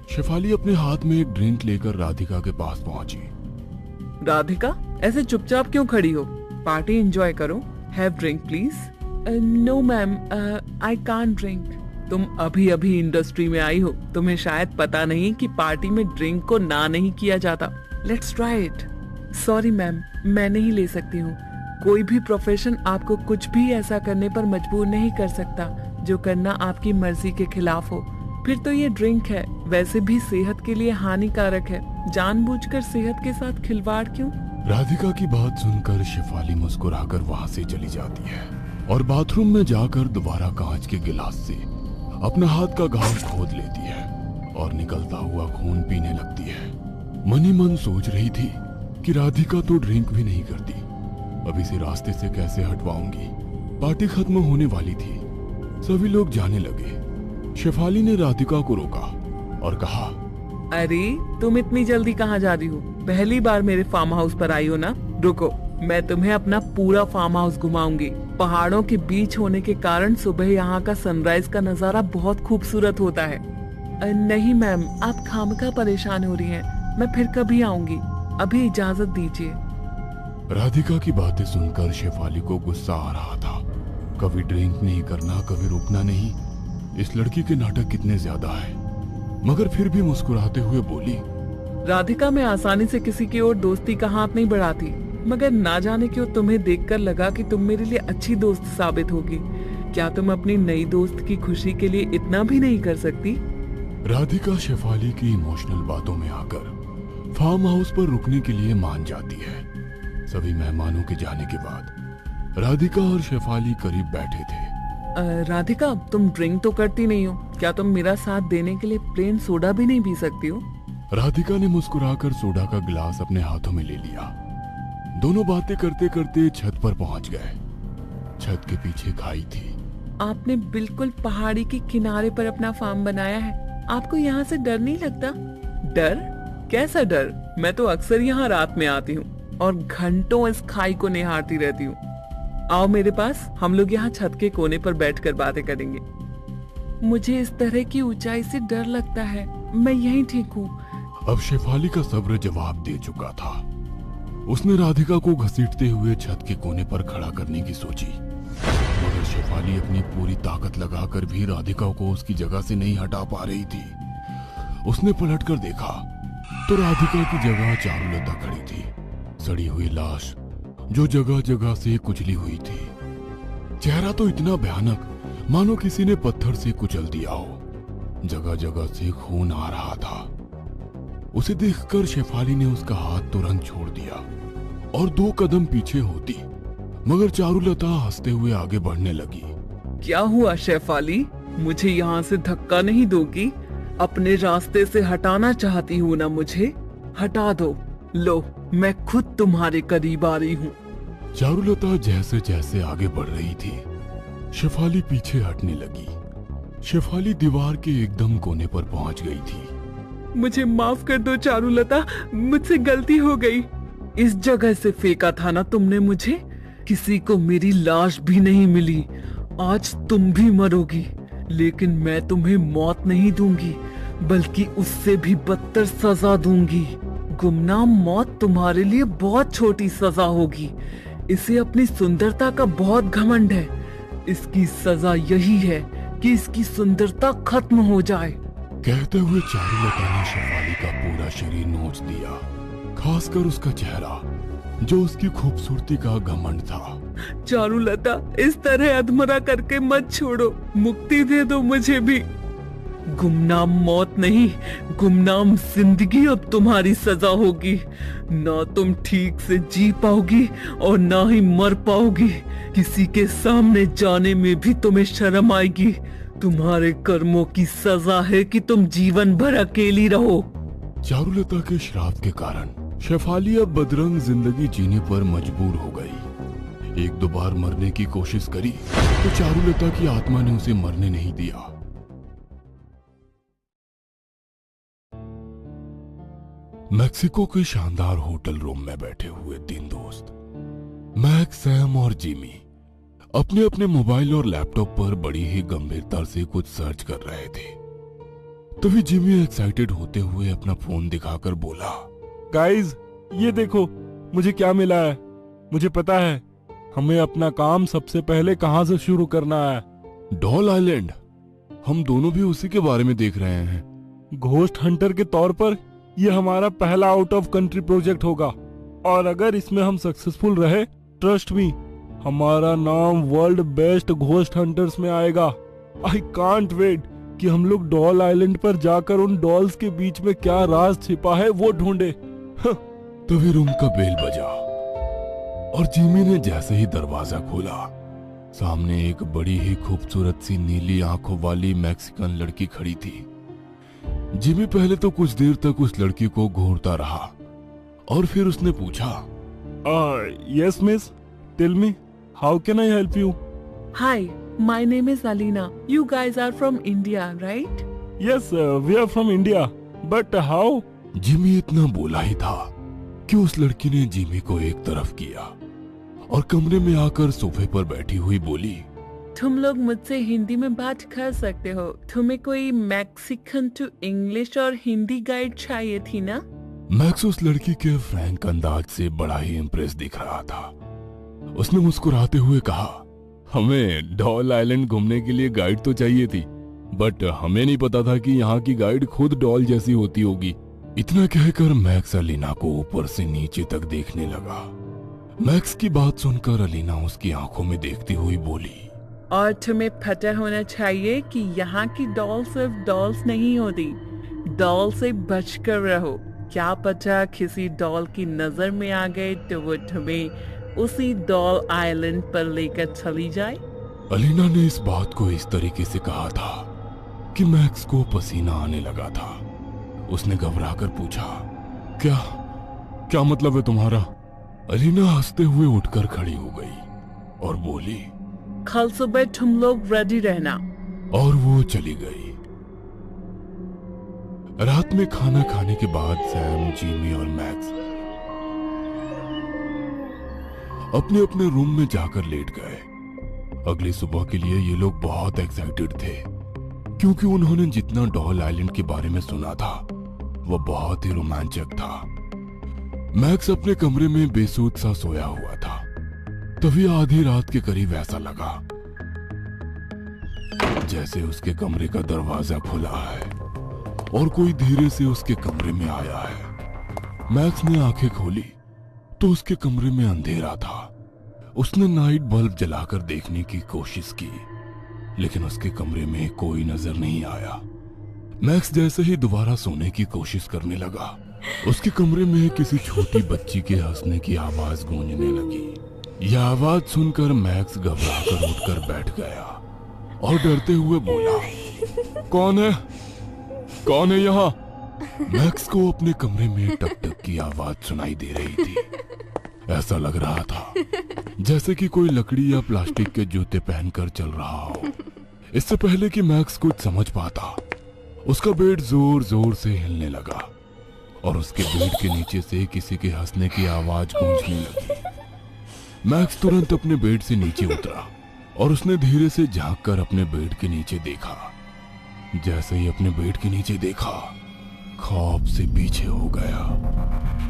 शेफाली अपने हाथ में एक ड्रिंक लेकर राधिका के पास पहुंची। राधिका, ऐसे चुपचाप क्यों खड़ी हो? पार्टी एंजॉय करो। Have drink please. No ma'am, I can't drink. तुम अभी अभी इंडस्ट्री में आई हो, तुम्हें शायद पता नहीं कि पार्टी में ड्रिंक को ना नहीं किया जाता। Let's try it. Sorry ma'am, मैं नहीं ले सकती हूँ। कोई भी प्रोफेशन आपको कुछ भी ऐसा करने पर मजबूर नहीं कर सकता जो करना आपकी मर्जी के खिलाफ हो। फिर तो ये ड्रिंक है, वैसे भी सेहत के लिए हानिकारक है। जानबूझकर सेहत के साथ खिलवाड़ क्यों? राधिका की बात सुनकर शेफाली मुस्कुराकर वहां से चली जाती है और बाथरूम में जाकर दोबारा कांच के गिलास से अपना हाथ का घाव खोद लेती है और निकलता हुआ खून पीने लगती है। मनी मन सोच रही थी कि राधिका तो ड्रिंक भी नहीं करती, अब इसे रास्ते से कैसे हटवाऊंगी। पार्टी खत्म होने वाली थी, सभी लोग जाने लगे। शेफाली ने राधिका को रोका और कहा, अरे तुम इतनी जल्दी कहाँ जा रही हो? पहली बार मेरे फार्म हाउस पर आई हो ना? रुको, मैं तुम्हें अपना पूरा फार्म हाउस घुमाऊंगी। पहाड़ों के बीच होने के कारण सुबह यहाँ का सनराइज का नजारा बहुत खूबसूरत होता है। नहीं मैम, आप खामखा परेशान हो रही हैं। मैं फिर कभी आऊंगी, अभी इजाजत दीजिए। राधिका की बातें सुनकर शेफाली को गुस्सा आ रहा था। कभी ड्रिंक नहीं करना, कभी रुकना नहीं। इस लड़की के नाटक कितने ज्यादा है। मगर फिर भी मुस्कुराते हुए बोली, राधिका, मैं आसानी से किसी की ओर दोस्ती का हाथ नहीं बढ़ाती, मगर ना जाने क्यों तुम्हें देखकर लगा कि तुम मेरे लिए अच्छी दोस्त साबित होगी। क्या तुम अपनी नई दोस्त की खुशी के लिए इतना भी नहीं कर सकती? राधिका शेफाली की इमोशनल बातों में आकर फार्म हाउस पर रुकने के लिए मान जाती है। सभी मेहमानों के जाने के बाद राधिका और शेफाली करीब बैठे थे। राधिका, तुम ड्रिंक तो करती नहीं हो, क्या तुम मेरा साथ देने के लिए प्लेन सोडा भी नहीं पी सकती हो? राधिका ने मुस्कुराकर सोडा का गिलास अपने हाथों में ले लिया। दोनों बातें करते करते छत पर पहुंच गए। छत के पीछे खाई थी। आपने बिल्कुल पहाड़ी के किनारे पर अपना फार्म बनाया है, आपको यहाँ से डर नहीं लगता? डर? कैसा डर? मैं तो अक्सर यहाँ रात में आती हूँ और घंटों इस खाई को निहारती रहती हूँ। आओ मेरे पास, हम लोग यहाँ छत के कोने पर बैठकर बातें करेंगे। मुझे इस तरह की ऊंचाई से डर लगता है, मैं यहीं ठीक हूँ। अब शेफाली का सब्र जवाब दे चुका था। उसने राधिका को घसीटते हुए छत के कोने पर खड़ा करने की सोची, मगर शेफाली अपनी पूरी ताकत लगाकर भी राधिका को उसकी जगह से नहीं हटा पा रही थी। उसने पलटकर देखा तो राधिका की जगह चारुलता खड़ी थी, सड़ी हुई लाश जो जगह जगह से कुचली हुई थी। चेहरा तो इतना भयानक मानो किसी ने पत्थर से कुचल दिया हो। जगह जगह से खून आ रहा था। उसे देखकर शेफाली ने उसका हाथ तुरंत छोड़ दिया और 2 कदम पीछे होती, मगर चारुलता हंसते हुए आगे बढ़ने लगी। क्या हुआ शेफाली, मुझे यहाँ से धक्का नहीं दोगी? अपने रास्ते से हटाना चाहती हूँ ना मुझे? हटा दो। लो, मैं खुद तुम्हारे करीब आ रही हूँ। चारुलता जैसे जैसे आगे बढ़ रही थी, शेफाली पीछे हटने लगी। शेफाली दीवार के एकदम कोने पर पहुंच गई थी। मुझे माफ कर दो चारुलता, मुझसे गलती हो गई। इस जगह से फेंका था ना तुमने मुझे, किसी को मेरी लाश भी नहीं मिली। आज तुम भी मरोगी, लेकिन मैं तुम्हें मौत नहीं दूंगी, बल्कि उससे भी बदतर सजा दूंगी। गुमनाम मौत तुम्हारे लिए बहुत छोटी सजा होगी। इसे अपनी सुंदरता का बहुत घमंड है। इसकी सजा यही है कि इसकी सुंदरता खत्म हो जाए। कहते हुए चारुलता ने शेफाली का पूरा शरीर नोच दिया, खासकर उसका चेहरा जो उसकी खूबसूरती का घमंड था। चारुलता, इस तरह अधमरा करके मत छोड़ो, मुक्ति दे दो मुझे भी। गुमनाम मौत नहीं, गुमनाम जिंदगी अब तुम्हारी सजा होगी। ना तुम ठीक से जी पाओगी और ना ही मर पाओगी। किसी के सामने जाने में भी तुम्हें शर्म आएगी। तुम्हारे कर्मों की सजा है कि तुम जीवन भर अकेली रहो। चारुलता के श्राप के कारण शेफाली अब बदरंग जिंदगी जीने पर मजबूर हो गई। 1-2 बार मरने की कोशिश करी तो चारुलता की आत्मा ने उसे मरने नहीं दिया। मैक्सिको के शानदार होटल रूम में बैठे हुए 3 दोस्त मैक, सैम और जिमी अपने अपने मोबाइल और लैपटॉप पर बड़ी ही गंभीरता से कुछ सर्च कर रहे थे। तभी जिमी एक्साइटेड होते हुए अपना फोन दिखाकर बोला, गाइज, ये देखो मुझे क्या मिला है। मुझे पता है हमें अपना काम सबसे पहले कहां से शुरू करना है। Doll island. हम दोनों भी उसी के बारे में देख रहे हैं। घोस्ट हंटर के तौर पर यह हमारा पहला आउट ऑफ कंट्री प्रोजेक्ट होगा और अगर इसमें हम सक्सेसफुल रहे, ट्रस्ट मी, हमारा नाम वर्ल्ड बेस्ट घोस्ट हंटर्स में आएगा। आई कांट वेट कि हम लोग डॉल आइलैंड पर जाकर उन डॉल्स के बीच में क्या राज छिपा है वो ढूंढे। तभी रूम का बेल बजा और जिमी ने जैसे ही दरवाजा खोला, सामने एक बड़ी ही खूबसूरत सी नीली आंखों वाली मैक्सिकन लड़की खड़ी थी। जिमी पहले तो कुछ देर तक उस लड़की को घूरता रहा और फिर उसने पूछा, yes miss, tell me, how can I help you? Hi, my name is Alina. You guys are from India, right? Yes, we are from India, but how? Jimmy इतना बोला ही था कि उस लड़की ने जिमी को एक तरफ किया और कमरे में आकर सोफे पर बैठी हुई बोली, तुम लोग मुझसे हिंदी में बात कर सकते हो। तुम्हें कोई मैक्सिकन टू इंग्लिश और हिंदी गाइड चाहिए थी ना? मैक्स उस लड़की के फ्रैंक अंदाज से बड़ा ही इम्प्रेस दिख रहा था। उसने मुस्कुराते हुए कहा, हमें डॉल आइलैंड घूमने के लिए गाइड तो चाहिए थी, बट हमें नहीं पता था कि यहाँ की गाइड खुद डॉल जैसी होती होगी। इतना कहकर मैक्स अलीना को ऊपर से नीचे तक देखने लगा। मैक्स की बात सुनकर अलीना उसकी आंखों में देखती हुई बोली, और तुम्हें पता होना चाहिए कि यहाँ की डॉल सिर्फ डॉल्स नहीं होती। डॉल से बचकर रहो, क्या पता किसी डॉल की नजर में आ गए तो वो तुम्हें उसी डॉल आइलैंड पर लेकर चली जाए। अलीना ने इस बात को इस तरीके से कहा था कि मैक्स को पसीना आने लगा था। उसने घबराकर पूछा, क्या मतलब है तुम्हारा? अलीना हंसते हुए उठकर खड़ी हो गई और बोली, कल सुबह तुम लोग रेडी रहना। और वो चली गई। रात में खाना खाने के बाद सैम, जिमी और मैक्स अपने अपने रूम में जाकर लेट गए। अगली सुबह के लिए ये लोग बहुत एक्साइटेड थे क्योंकि उन्होंने जितना डॉल आइलैंड के बारे में सुना था वो बहुत ही रोमांचक था। मैक्स अपने कमरे में बेसुध सा सोया हुआ था। तभी आधी रात के करीब ऐसा लगा जैसे उसके कमरे का दरवाजा खुला है और कोई धीरे से उसके कमरे में आया है। मैक्स ने आंखें खोली तो उसके कमरे में अंधेरा था। उसने नाइट बल्ब जलाकर देखने की कोशिश की लेकिन उसके कमरे में कोई नजर नहीं आया। मैक्स जैसे ही दोबारा सोने की कोशिश करने लगा, उसके कमरे में किसी छोटी बच्ची के हंसने की आवाज गूंजने लगी। यह आवाज सुनकर मैक्स घबराकर उठकर बैठ गया और डरते हुए बोला, कौन है यहाँ? मैक्स को अपने कमरे में टक टक की आवाज सुनाई दे रही थी। ऐसा लग रहा था जैसे कि कोई लकड़ी या प्लास्टिक के जूते पहनकर चल रहा हो। इससे पहले कि मैक्स कुछ समझ पाता, उसका बेड जोर जोर से हिलने लगा और उसके बेड के नीचे से किसी के हंसने की आवाज गूंजने लगी। मैक्स तुरंत अपने बेड से नीचे उतरा और उसने धीरे से झांककर अपने बेड के नीचे देखा। जैसे ही अपने बेड के नीचे देखा, खौफ से पीछे हो गया।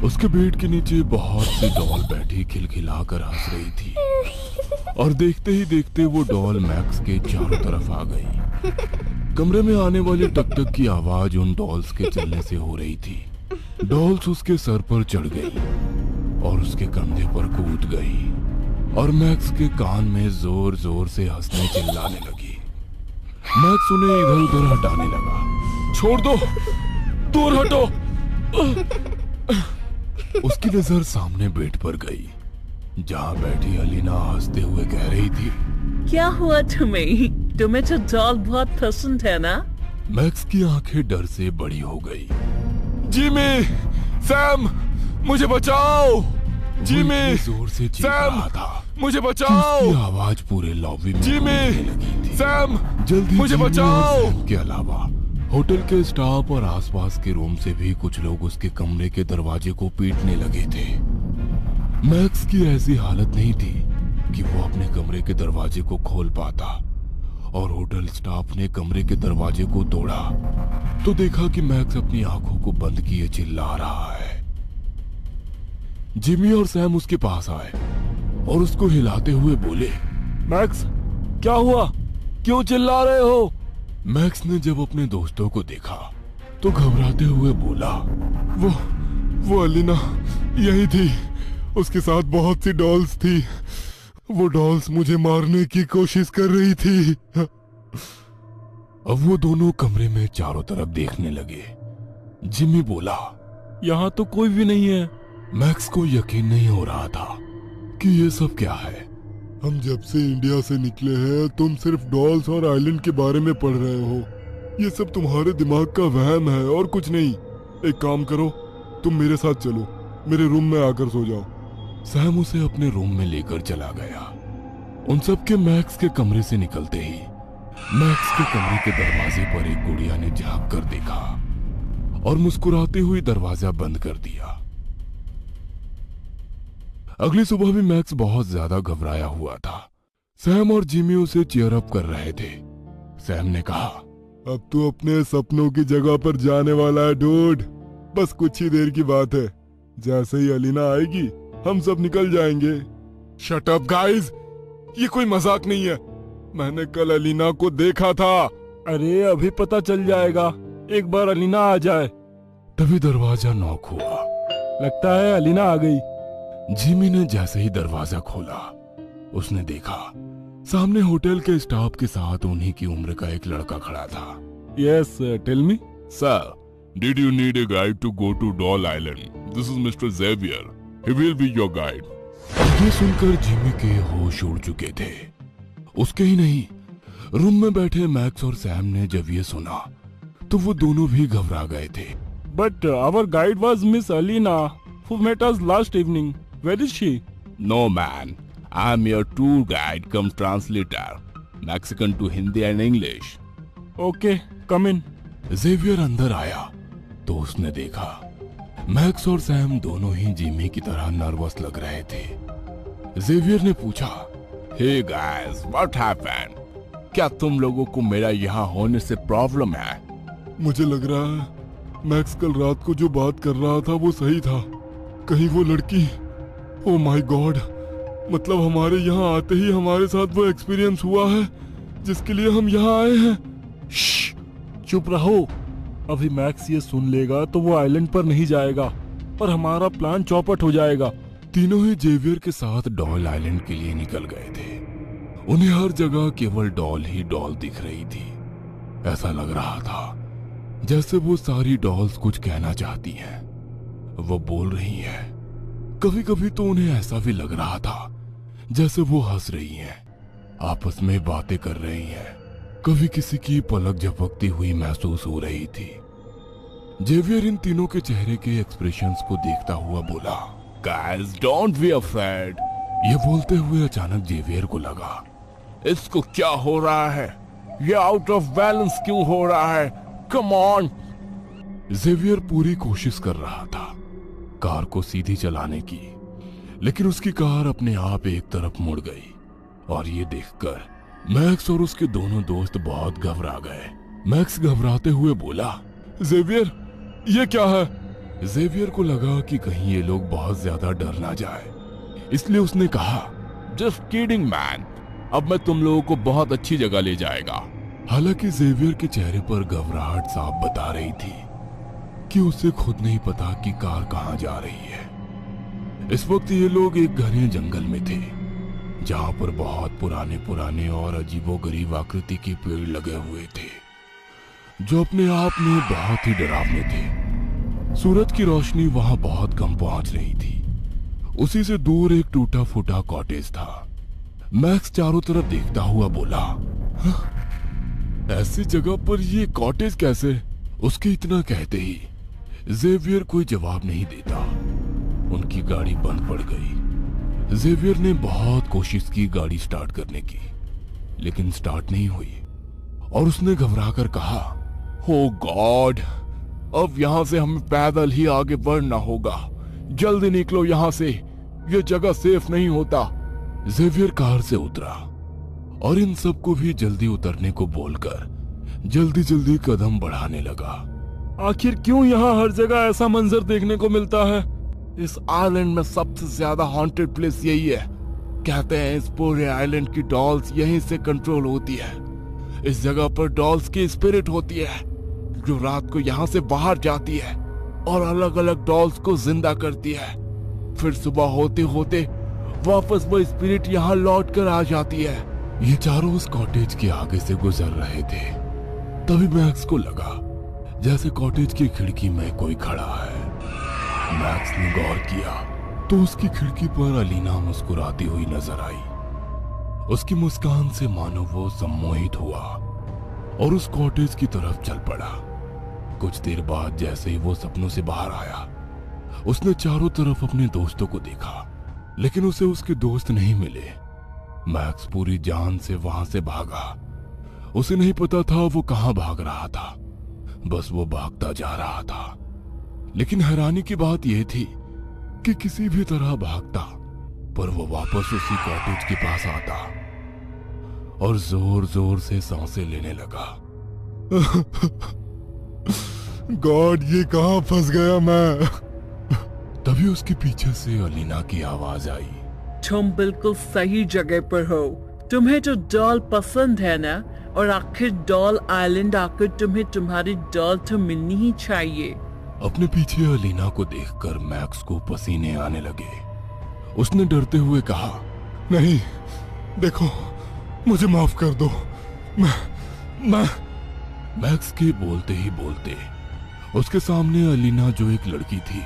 उसके बेड के नीचे बहुत सी डॉल बैठी खिलखिलाकर हंस रही थी और देखते ही देखते वो डॉल मैक्स के चारों तरफ आ गई। कमरे में आने वाली टक टक की आवाज उन डॉल्स के चलने से हो रही थी। डॉल्स उसके सर पर चढ़ गई और उसके कंधे पर कूद गई और मैक्स के कान में जोर जोर से हंसने चिल्लाने लगी। मैक्स उन्हें इधर उधर हटाने लगा। छोड़ दो, दूर हटो। उसकी नजर सामने बेड पर गई जहां बैठी अलीना हंसते हुए कह रही थी, क्या हुआ तुम्हें? तुम्हें तो डॉल बहुत पसंद है ना? मैक्स की आंखें डर से बड़ी हो गई। जिमी, सैम, मुझे बचाओ। जिमी, जोर से चीख सैम, रहा था, मुझे बचाओ। उसकी आवाज पूरे लॉबी में जिमी, गूंजने लगी थी। सैम, जल्दी मुझे जिमी और बचाओ। सैम के अलावा होटल के स्टाफ और आसपास के रूम से भी कुछ लोग उसके कमरे के दरवाजे को पीटने लगे थे। मैक्स की ऐसी हालत नहीं थी कि वो अपने कमरे के दरवाजे को खोल पाता और होटल स्टाफ ने कमरे के दरवाजे को तोड़ा तो देखा कि मैक्स अपनी आंखों को बंद किए चिल्ला रहा है। जिमी और सैम उसके पास आए और उसको हिलाते हुए बोले, मैक्स, क्या हुआ? क्यों चिल्ला रहे हो? मैक्स ने जब अपने दोस्तों को देखा तो घबराते हुए बोला, वो अलीना यही थी, उसके साथ बहुत सी डॉल्स थी, वो डॉल्स मुझे मारने की कोशिश कर रही थी। अब वो दोनों कमरे में चारों तरफ देखने लगे। जिमी बोला, यहाँ तो कोई भी नहीं है। मैक्स को यकीन नहीं हो रहा था कि ये सब क्या है। हम जब से इंडिया से निकले हैं तुम सिर्फ डॉल्स और आइलैंड के बारे में पढ़ रहे हो, ये सब तुम्हारे दिमाग का वहम है और कुछ नहीं। एक काम करो, तुम मेरे साथ चलो, मेरे रूम में आकर सो जाओ। सैम उसे अपने रूम में लेकर चला गया। उन सब के मैक्स के कमरे से निकलते ही मैक्स के कमरे के दरवाजे पर एक गुड़िया ने झांक कर देखा और मुस्कुराती हुई दरवाजा बंद कर दिया। अगली सुबह भी मैक्स बहुत ज्यादा घबराया हुआ था। सैम और जिमी उसे चीयर अप कर रहे थे। सैम ने कहा, अब तू अपने सपनों की जगह पर जाने वाला है डूड, बस कुछ ही देर की बात है। जैसे ही अलीना आएगी हम सब निकल जाएंगे। शट अप गाइस, ये कोई मजाक नहीं है। मैंने कल अलीना को देखा था। अरे अभी पता चल जाएगा, एक बार अलीना आ जाए। तभी दरवाजा नॉक हुआ। लगता है अलीना आ गई। जिमी ने जैसे ही दरवाजा खोला उसने देखा सामने होटल के स्टाफ के साथ उन्हीं की उम्र का एक लड़का खड़ा था। Yes, tell me. Sir, did you need a guide to go to Doll Island? This is Mr. Xavier. He will be your guide. ये सुनकर जिमी के होश उड़ चुके थे। उसके ही नहीं, रूम में बैठे मैक्स और सैम ने जब ये सुना तो वो दोनों भी घबरा गए थे। But our guide was Miss Alina, who met us last evening. Where is she? No man, I'm your tour guide cum translator, Mexican to Hindi and English. Okay, come in. Xavier अंदर आया तो उसने देखा max और Sam दोनों ही Jimmy की तरह nervous लग रहे थे। जेवियर ने पूछा, Hey guys, what happened? क्या तुम लोगों को मेरा यहाँ होने से प्रॉब्लम है? मुझे लग रहा है मैक्स कल रात को जो बात कर रहा था वो सही था। कहीं वो लड़की, ओ माय गॉड, मतलब हमारे यहाँ आते ही हमारे साथ वो एक्सपीरियंस हुआ है जिसके लिए हम यहाँ आए हैं। चुप रहो, अभी मैक्स ये सुन लेगा तो वो आइलैंड पर नहीं जाएगा और हमारा प्लान चौपट हो जाएगा। तीनों ही जेवियर के साथ डॉल आइलैंड के लिए निकल गए थे। उन्हें हर जगह केवल डॉल ही डॉल दिख रही थी। ऐसा लग रहा था जैसे वो सारी डॉल्स कुछ कहना चाहती हैं। वो बोल रही हैं। कभी कभी तो उन्हें ऐसा भी लग रहा था जैसे वो हंस रही हैं, आपस में बातें कर रही हैं। कभी किसी की पलक झपकती हुई महसूस हो रही थी। जेवियर इन तीनों के चेहरे के एक्सप्रेशंस को देखता हुआ बोला, Guys, don't be afraid. ये बोलते हुए अचानक जेवियर को लगा, इसको क्या हो रहा है? ये आउट ऑफ बैलेंस क्यों हो रहा है? Come on. जेवियर पूरी कोशिश कर रहा था कार को सीधी चलाने की, लेकिन उसकी कार अपने आप एक तरफ मुड़ गई और ये देखकर मैक्स और उसके दोनों दोस्त बहुत घबरा गए। मैक्स घबराते हुए बोला, जेवियर, ये क्या है? जेवियर को लगा कि कहीं ये लोग बहुत ज्यादा डर ना जाए, इसलिए उसने कहा, जस्ट किडिंग मैन, अब मैं तुम लोगों को बहुत अच्छी जगह ले जाएगा। हालांकि जेवियर के चेहरे पर घबराहट साफ बता रही थी कि उसे खुद नहीं पता कि कार कहां जा रही है। इस वक्त ये लोग एक घने जंगल में थे जहां पर बहुत पुराने पुराने और अजीबोगरीब आकृति के पेड़ लगे हुए थे जो अपने आप में बहुत ही डरावने थे। सूरज की रोशनी वहां बहुत कम पहुंच रही थी। उसी से दूर एक टूटा फूटा कॉटेज था। मैक्स चारों तरफ देखता हुआ बोला, ऐसी जगह पर ये कॉटेज कैसे? उसके इतना कहते ही जेवियर कोई जवाब नहीं देता। उनकी गाड़ी बंद पड़ गई। जेवियर ने बहुत कोशिश की गाड़ी स्टार्ट करने की, लेकिन स्टार्ट नहीं हुई और उसने घबराकर कहा, ओ गॉड, अब यहाँ से हमें पैदल ही आगे बढ़ना होगा। जल्दी निकलो यहाँ से, ये जगह सेफ नहीं होता। जेवियर कार से उतरा और इन सबको भी जल्दी उतरने को बोलकर जल्दी जल्दी कदम बढ़ाने लगा। आखिर क्यों यहाँ हर जगह ऐसा मंजर देखने को मिलता है? इस आइलैंड में सबसे ज्यादा हॉन्टेड प्लेस यही है। कहते हैं इस पूरे आइलैंड की डॉल्स यहीं से कंट्रोल होती है। इस जगह पर डॉल्स की स्पिरिट होती है जो रात को यहाँ से बाहर जाती है और अलग अलग डॉल्स को जिंदा करती है। फिर सुबह होते होते वापस वो स्पिरिट यहाँ लौट कर आ जाती है। ये चारों उस कॉटेज के आगे से गुजर रहे थे। तभी मैक्स को लगा जैसे कॉटेज की खिड़की में कोई खड़ा है। मैक्स ने गौर किया तो उसकी खिड़की पर अलीना मुस्कुराती हुई नजर आई। उसकी मुस्कान से मानो वो सम्मोहित हुआ और उस कॉटेज की तरफ चल पड़ा। कुछ देर बाद जैसे ही वो सपनों से बाहर आया, उसने चारों तरफ अपने दोस्तों को देखा, लेकिन उसे उसके दोस्त नहीं मिले। मैक्स पूरी जान से वहां से भागा। उसे नहीं पता था वो कहां भाग रहा था, बस वो भागता जा रहा था। लेकिन हैरानी की बात यह थी कि किसी भी तरह भागता पर वो वापस उसी कॉटेज के पास आता और जोर जोर से सांसें लेने लगा। गॉड, ये कहां फंस गया मैं। तभी उसके पीछे से अलीना की आवाज आई। तुम बिल्कुल सही जगह पर हो। तुम्हें जो डॉल पसंद है ना, और आखिर डॉल आइलैंड आकर तुम्हें तुम्हारी डॉल तो मिलनी ही चाहिए। अपने पीछे अलीना को देखकर मैक्स को पसीने आने लगे। उसने डरते हुए कहा, नहीं, देखो, मुझे माफ कर दो। मैं मैक्स के बोलते ही बोलते उसके सामने अलीना जो एक लड़की थी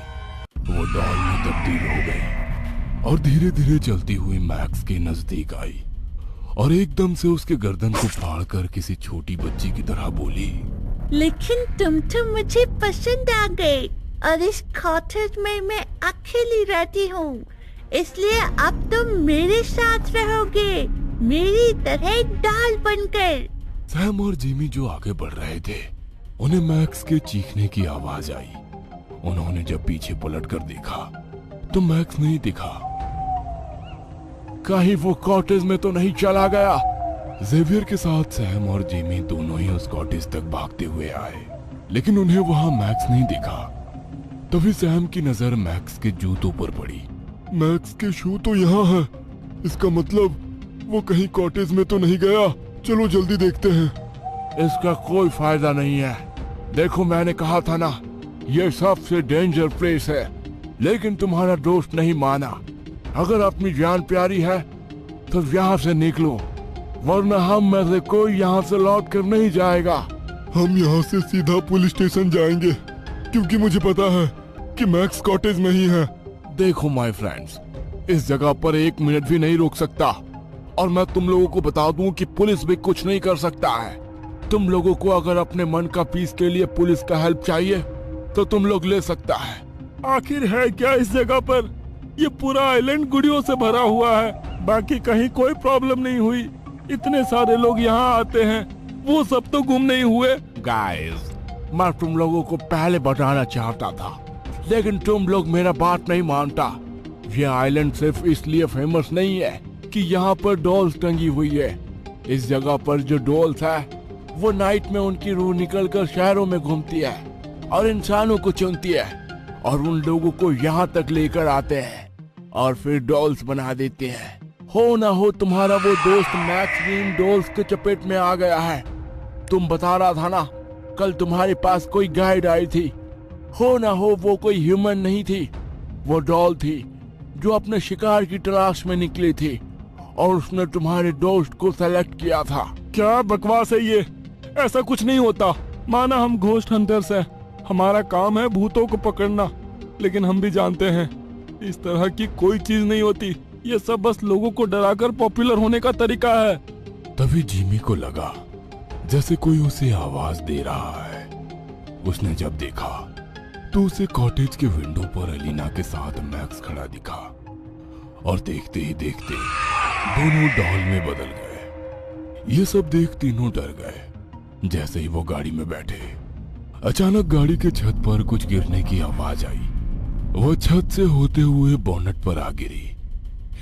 वो डॉल में तब्दील हो गई और धीरे धीरे चलती हुई मैक्स के नजदीक आई और एकदम से उसके गर्दन को फाड़कर किसी छोटी बच्ची की तरह बोली, लेकिन तुम तो मुझे पसंद आ गए और इस कॉटेज में मैं अकेली रहती हूँ, इसलिए अब तुम मेरे साथ रहोगे, मेरी तरह डॉल बनकर। सैम और जिमी जो आगे बढ़ रहे थे, उन्हें मैक्स के चीखने की आवाज आई। उन्होंने जब पीछे पलट कर देखा तो मैक्स नहीं दिखा। कहीं वो कॉटेज में तो नहीं चला गया? जेवियर के साथ सैम और जिमी दोनों ही उस कॉटेज तक भागते हुए आए, लेकिन उन्हें वहां मैक्स नहीं दिखा। तभी सैम की नजर मैक्स के जूतों पर पड़ी। मैक्स के शू तो यहाँ है, इसका मतलब वो कहीं कॉटेज में तो नहीं गया। चलो जल्दी देखते हैं। इसका कोई फायदा नहीं है। देखो, मैंने कहा था ना, ये सबसे डेंजर प्लेस है, लेकिन तुम्हारा दोस्त नहीं माना। अगर अपनी जान प्यारी है तो यहाँ से निकलो, वरना हम में से कोई यहाँ से लौट कर नहीं जाएगा। हम यहाँ से सीधा पुलिस स्टेशन जाएंगे, क्योंकि मुझे पता है कि मैक्स कॉटेज में ही है। देखो माय फ्रेंड्स, इस जगह पर 1 मिनट भी नहीं रुक सकता, और मैं तुम लोगों को बता दूं कि पुलिस भी कुछ नहीं कर सकता है। तुम लोगों को अगर अपने मन का पीस के लिए पुलिस का हेल्प चाहिए तो तुम लोग ले सकता है। आखिर है क्या इस जगह पर? ये पूरा आइलैंड गुड़ियों से भरा हुआ है, बाकी कहीं कोई प्रॉब्लम नहीं हुई। इतने सारे लोग यहाँ आते हैं, वो सब तो गुम नहीं हुए। गाइस, मैं तुम लोगों को पहले बताना चाहता था, लेकिन तुम लोग मेरा बात नहीं मानता। ये आइलैंड सिर्फ इसलिए फेमस नहीं है कि यहाँ पर डॉल्स टंगी हुई है। इस जगह पर जो डॉल्स है वो नाइट में उनकी रूह निकलकर शहरों में घूमती है और इंसानों को चुनती है और उन लोगों को यहाँ तक लेकर आते हैं और फिर डॉल्स बना देते हैं। हो ना हो तुम्हारा वो दोस्त मैक्स भी इन डॉल्स के चपेट में आ गया है। तुम बता रहा था ना, कल तुम्हारे पास कोई गाइड आई थी। हो ना हो वो कोई ह्यूमन नहीं थी, वो डॉल थी जो अपने शिकार की तलाश में निकली थी और उसने तुम्हारे दोस्त को सेलेक्ट किया था। क्या बकवास है ये? ऐसा कुछ नहीं होता। माना हम घोस्ट हंटर्स हैं, हमारा काम है भूतों को पकड़ना, लेकिन हम भी जानते हैं इस तरह की कोई चीज नहीं होती। ये सब बस लोगों को डराकर पॉपुलर होने का तरीका है। तभी जिमी को लगा जैसे कोई उसे आवाज दे रहा है। उसने जब देखा तो उसे कॉटेज के विंडो पर अलीना के साथ मैक्स खड़ा दिखा और देखते ही देखते दोनों डॉल में बदल गए। ये सब देख तीनों डर गए। जैसे ही वो गाड़ी में बैठे, अचानक गाड़ी के छत पर कुछ गिरने की आवाज आई। वो छत से होते हुए बोनट पर आ गिरी।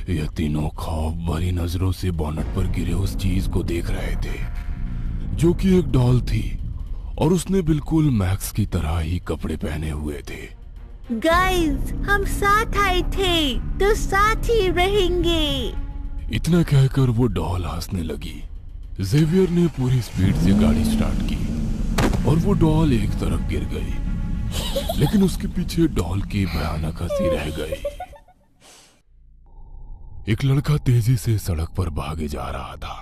यह तीनों खौफ भरी नजरों से बोनट पर गिरे उस चीज को देख रहे थे जो कि एक डॉल थी और उसने बिल्कुल मैक्स की तरह ही कपड़े पहने हुए थे। गाइस, हम साथ आए थे तो साथ ही रहेंगे। इतना कहकर वो डॉल हंसने लगी जेवियर ने पूरी स्पीड से गाड़ी स्टार्ट की और वो डॉल एक तरफ गिर गई, लेकिन उसके पीछे डॉल की भयानक हंसी रह गई। एक लड़का तेजी से सड़क पर भागे जा रहा था।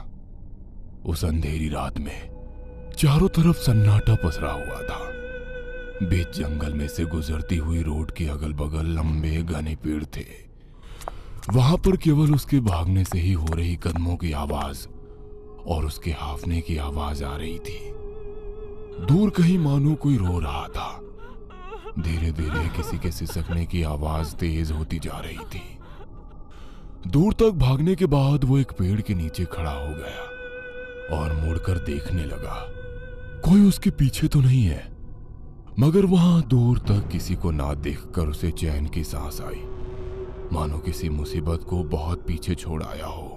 उस अंधेरी रात में चारों तरफ सन्नाटा पसरा हुआ था। बीच जंगल में से गुजरती हुई रोड के अगल बगल लंबे घने पेड़ थे। वहां पर केवल उसके भागने से ही हो रही कदमों की आवाज और उसके हाफने की आवाज आ रही थी। दूर कहीं मानो कोई रो रहा था। धीरे धीरे किसी के सिसकने की आवाज तेज होती जा रही थी। दूर तक भागने के बाद वो एक पेड़ के नीचे खड़ा हो गया और मुड़कर देखने लगा। कोई उसके पीछे तो नहीं है, मगर वहां दूर तक किसी को ना देखकर उसे चैन की सांस आई, मानो किसी मुसीबत को बहुत पीछे छोड़ आया हो।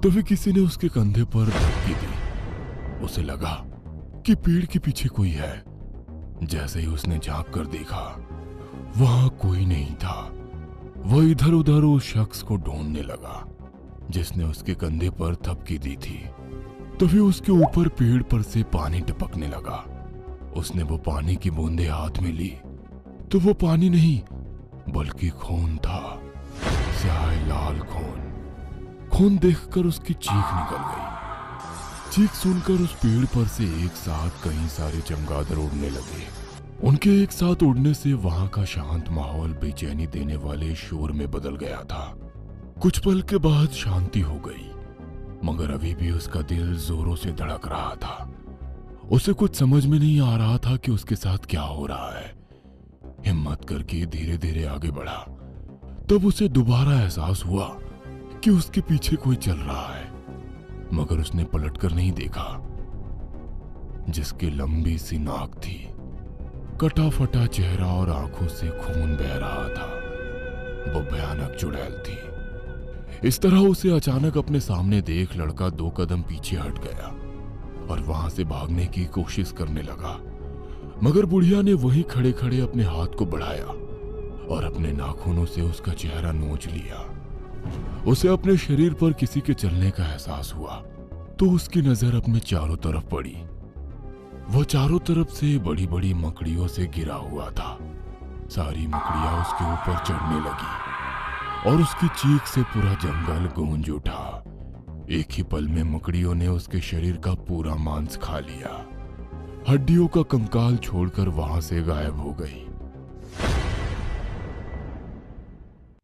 तभी किसी ने उसके कंधे पर धक्की दी। उसे लगा कि पेड़ के पीछे कोई है। जैसे ही उसने झांक कर देखा, वहां कोई नहीं था। वह इधर उधर उस शख्स को ढूंढने लगा जिसने उसके कंधे पर थपकी दी थी। तभी उसके ऊपर पेड़ पर से पानी टपकने लगा। उसने वो पानी की बूंदें हाथ में ली तो वो पानी नहीं बल्कि खून था। स्याह लाल खून। खून देखकर उसकी चीख निकल गई। चीख सुनकर उस पेड़ पर से एक साथ कई सारे चमगादड़ उड़ने लगे। उनके एक साथ उड़ने से वहां का शांत माहौल बेचैनी देने वाले शोर में बदल गया था। कुछ पल के बाद शांति हो गई, मगर अभी भी उसका दिल जोरों से धड़क रहा था। उसे कुछ समझ में नहीं आ रहा था कि उसके साथ क्या हो रहा है। हिम्मत करके धीरे धीरे आगे बढ़ा। तब उसे दोबारा एहसास हुआ कि उसके पीछे कोई चल रहा है, मगर उसने पलटकर नहीं देखा। जिसकी लंबी सी नाक थी, कटा फटा चेहरा और आंखों से खून बह रहा था, वो भयानक चुड़ैल थी। इस तरह उसे अचानक अपने सामने देख लड़का 2 कदम पीछे हट गया और वहां से भागने की कोशिश करने लगा, मगर बुढ़िया ने वहीं खड़े खड़े अपने हाथ को बढ़ाया और अपने नाखूनों से उसका चेहरा नोच लिया। उसे अपने शरीर पर किसी के चलने का एहसास हुआ तो उसकी नजर अपने चारों तरफ पड़ी। वो चारों तरफ से बड़ी बड़ी मकड़ियों से घिरा हुआ था। सारी मकड़ियां उसके ऊपर चढ़ने लगी और उसकी चीख से पूरा जंगल गूंज उठा। एक ही पल में मकड़ियों ने उसके शरीर का पूरा मांस खा लिया। हड्डियों का कंकाल छोड़कर वहां से गायब हो गई।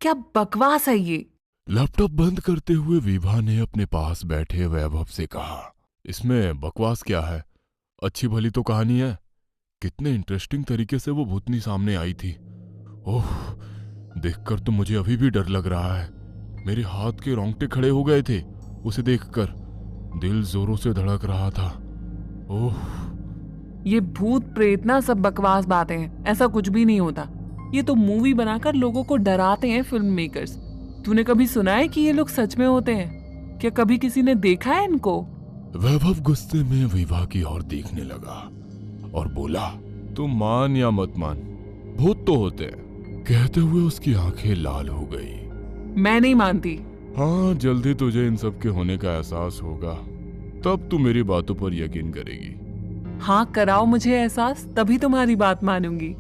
क्या बकवास है ये? लैपटॉप बंद करते हुए विभा ने अपने पास बैठे वैभव से कहा, इसमें बकवास क्या है? अच्छी भली तो कहानी है। कितने इंटरेस्टिंग तरीके से वो भूतनी सामने आई थी। ओह, देखकर तो मुझे अभी भी डर लग रहा है। मेरे हाथ के रोंगटे खड़े हो गए थे उसे देखकर। दिल जोरों से धड़क रहा था। ओह, ये भूत प्रेत ना सब बकवास बातें हैं। ऐसा कुछ भी नहीं होता। ये तो मूवी बनाकर लोगों को डराते हैं फिल्म मेकर्स। तूने कभी सुना है कि ये लोग सच में होते हैं? क्या कभी किसी ने देखा है इनको? वैभव गुस्से में विभा की ओर देखने लगा और बोला, तुम मान या मत मान, भूत तो होते हैं। कहते हुए उसकी आंखें लाल हो गई। मैं नहीं मानती। हाँ, जल्दी तुझे इन सब के होने का एहसास होगा, तब तू मेरी बातों पर यकीन करेगी। हाँ, कराओ मुझे एहसास, तभी तुम्हारी बात मानूंगी।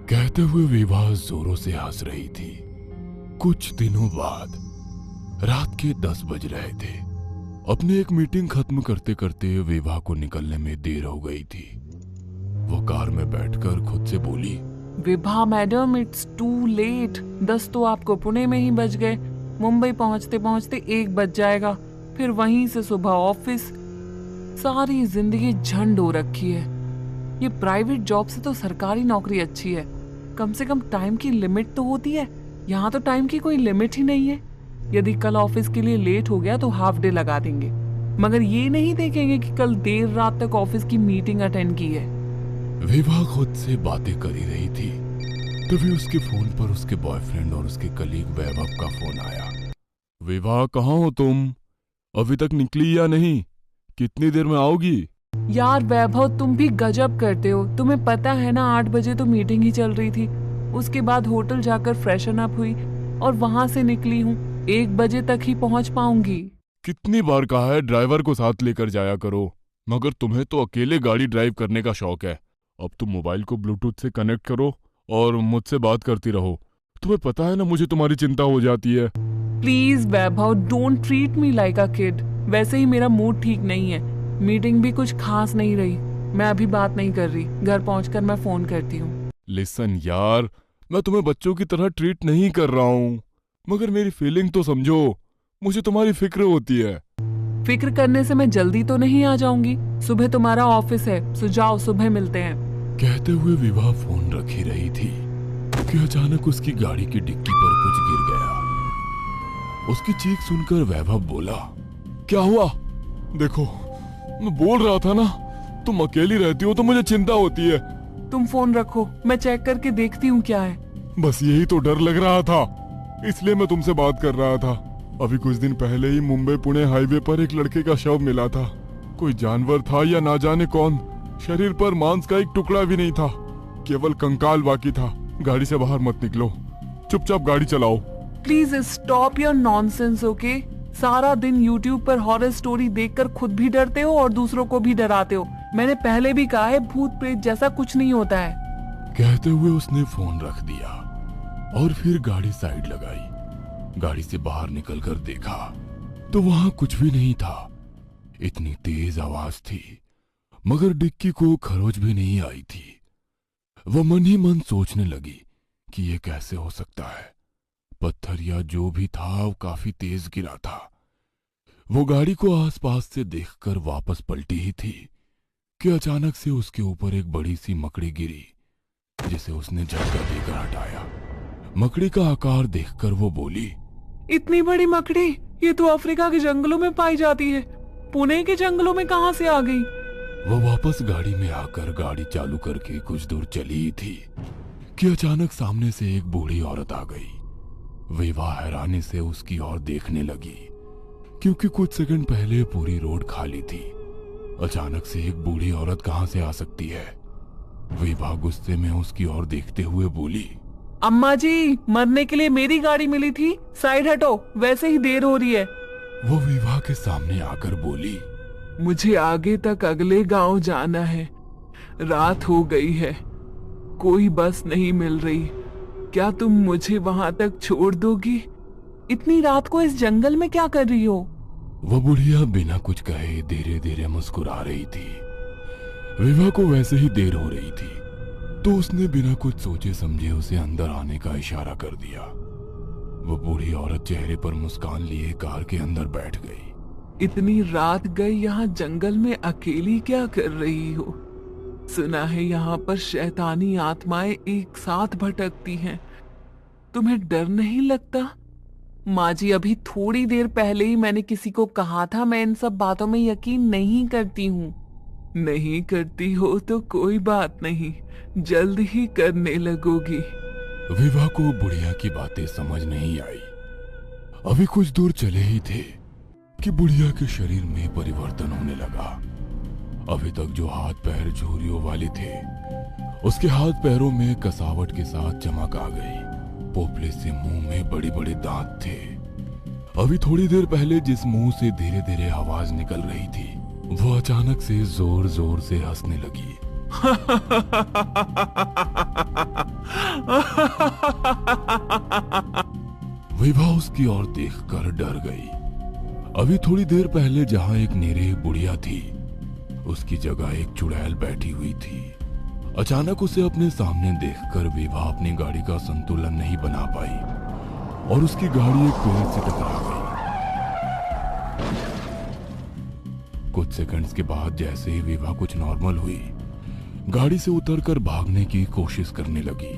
कहते हुए विभा जोरों से हंस रही थी। कुछ दिनों बाद रात के 10 बज रहे थे। अपनी एक मीटिंग खत्म करते करते विभा को निकलने में देर हो गई थी। वो कार में बैठकर खुद से बोली, Vibha madam, it's too late. 10 तो आपको पुणे में ही बज गए। मुंबई पहुंचते पहुंचते 1 बज जाएगा। फिर वहीं से सुबह ऑफिस। सारी जिंदगी झंड हो रखी है। ये प्राइवेट जॉब से तो सरकारी नौकरी अच्छी है। कम से कम टाइम की लिमिट तो होती है। यहाँ तो टाइम की कोई लिमिट ही नहीं है। यदि कल ऑफिस के लिए लेट हो गया तो हाफ डे लगा देंगे, मगर ये नहीं देखेंगे कि कल देर रात तक ऑफिस की मीटिंग अटेंड की है। विभा खुद से बातें कर ही रही थी, तभी उसके फोन पर उसके बॉयफ्रेंड और उसके कलीग वैभव का फोन आया। विभा, कहाँ हो तुम? अभी तक निकली या नहीं? कितनी देर में आओगी? यार वैभव, तुम भी गजब करते हो। तुम्हें पता है ना, 8 बजे तो मीटिंग ही चल रही थी। उसके बाद होटल जाकर फ्रेशन अप हुई और वहां से निकली हूँ। 1 बजे तक ही पहुंच पाऊंगी। कितनी बार कहा है ड्राइवर को साथ लेकर जाया करो, मगर तुम्हें तो अकेले गाड़ी ड्राइव करने का शौक है। अब तुम मोबाइल को ब्लूटूथ से कनेक्ट करो और मुझसे बात करती रहो। तुम्हें पता है ना मुझे तुम्हारी चिंता हो जाती है। Please Vaibhav, don't treat me like a kid. वैसे ही मेरा मूड ठीक नहीं है, मीटिंग भी कुछ खास नहीं रही। मैं अभी बात नहीं कर रही, घर पहुंचकर मैं फोन करती हूँ। लिसन यार, मैं तुम्हें बच्चों की तरह ट्रीट नहीं कर रहा हूँ, मगर मेरी फीलिंग तो समझो। मुझे तुम्हारी फिक्र होती है। फिक्र करने से मैं जल्दी तो नहीं आ जाऊंगी। सुबह तुम्हारा ऑफिस है, सो जाओ, सुबह मिलते हैं। कहते हुए विवाह फोन रखी रही थी कि अचानक उसकी गाड़ी की डिक्की पर कुछ गिर गया। उसकी चीख सुनकर वैभव बोला, क्या हुआ? देखो, मैं बोल रहा था ना, तुम अकेली रहती हो तो मुझे चिंता होती है। तुम फोन रखो, मैं चेक करके देखती हूँ क्या है। बस यही तो डर लग रहा था, इसलिए मैं तुमसे बात कर रहा था। अभी कुछ दिन पहले ही मुंबई पुणे हाईवे पर एक लड़के का शव मिला था। कोई जानवर था या ना जाने कौन। शरीर पर मांस का एक टुकड़ा भी नहीं था, केवल कंकाल बाकी था। गाड़ी से बाहर मत निकलो, चुपचाप गाड़ी चलाओ। Please stop your nonsense, okay? सारा दिन YouTube पर हॉरर स्टोरी देखकर खुद भी डरते हो और दूसरों को भी डराते हो। मैंने पहले भी कहा है, भूत प्रेत जैसा कुछ नहीं होता है। कहते हुए उसने फोन रख दिया और फिर गाड़ी साइड लगाई। गाड़ी से बाहर निकलकर देखा तो वहां कुछ भी नहीं था। इतनी तेज आवाज थी, मगर डिक्की को खरोच भी नहीं आई थी। वह मन ही मन सोचने लगी कि ये कैसे हो सकता है। पत्थर या जो भी था वो काफी तेज गिरा था। वो गाड़ी को आसपास से देखकर वापस पलटी ही थी कि अचानक से उसके ऊपर एक बड़ी सी मकड़ी गिरी, जिसे उसने झटका देकर हटाया। मकड़ी का आकार देखकर वो बोली, इतनी बड़ी मकड़ी? ये तो अफ्रीका के जंगलों में पाई जाती है, पुणे के जंगलों में कहां से आ गई? वो वापस गाड़ी में आकर गाड़ी चालू करके कुछ दूर चली ही थी कि अचानक सामने से एक बूढ़ी औरत आ गई। विवाह हैरानी से उसकी ओर देखने लगी, क्योंकि कुछ सेकंड पहले पूरी रोड खाली थी। अचानक से एक बूढ़ी औरत कहां से आ सकती है? विवाह गुस्से में उसकी ओर देखते हुए बोली, अम्मा जी, मरने के लिए मेरी गाड़ी मिली थी, साइड हटो, वैसे ही देर हो रही है। वो विवाह के सामने आकर बोली, मुझे आगे तक अगले गांव जाना है, रात हो गई है, कोई बस नहीं मिल रही। क्या तुम मुझे वहां तक छोड़ दोगी? इतनी रात को इस जंगल में क्या कर रही हो? वो बुढ़िया बिना कुछ कहे धीरे धीरे मुस्कुरा रही थी। विवाह को वैसे ही देर हो रही थी, तो उसने बिना कुछ सोचे समझे उसे अंदर आने का इशारा कर दिया। वो बूढ़ी औरत चेहरे पर मुस्कान लिए कार के अंदर बैठ गई। इतनी रात गई, यहाँ जंगल में अकेली क्या कर रही हो? सुना है यहाँ पर शैतानी आत्माएं एक साथ भटकती हैं। तुम्हें डर नहीं लगता? माँ जी, अभी थोड़ी देर पहले ही मैंने किसी को कहा था मैं इन सब बातों में यकीन नहीं करती हूँ। नहीं करती हो तो कोई बात नहीं, जल्द ही करने लगोगी। विवाह को बुढ़िया की बातें समझ नहीं आई। अभी कुछ दूर चले ही थे कि बुढ़िया के शरीर में परिवर्तन होने लगा। अभी तक जो हाथ पैर झुर्रियों वाले थे, उसके हाथ पैरों में कसावट के साथ चमक आ गई। पोपले से मुंह में बड़े बड़े दांत थे। अभी थोड़ी देर पहले जिस मुंह से धीरे धीरे आवाज निकल रही थी, वो अचानक से जोर जोर से हंसने लगी। विवाह उसकी ओर देखकर डर गई। अभी थोड़ी देर पहले जहां एक निरीह बुढ़िया थी, उसकी जगह एक चुड़ैल बैठी हुई थी। अचानक उसे अपने सामने देखकर विवाह अपनी गाड़ी का संतुलन नहीं बना पाई और उसकी गाड़ी एक पेड़ से टकरा गई। कुछ सेकंड्स के बाद जैसे ही विवाह कुछ नॉर्मल हुई, गाड़ी से उतरकर भागने की कोशिश करने लगी,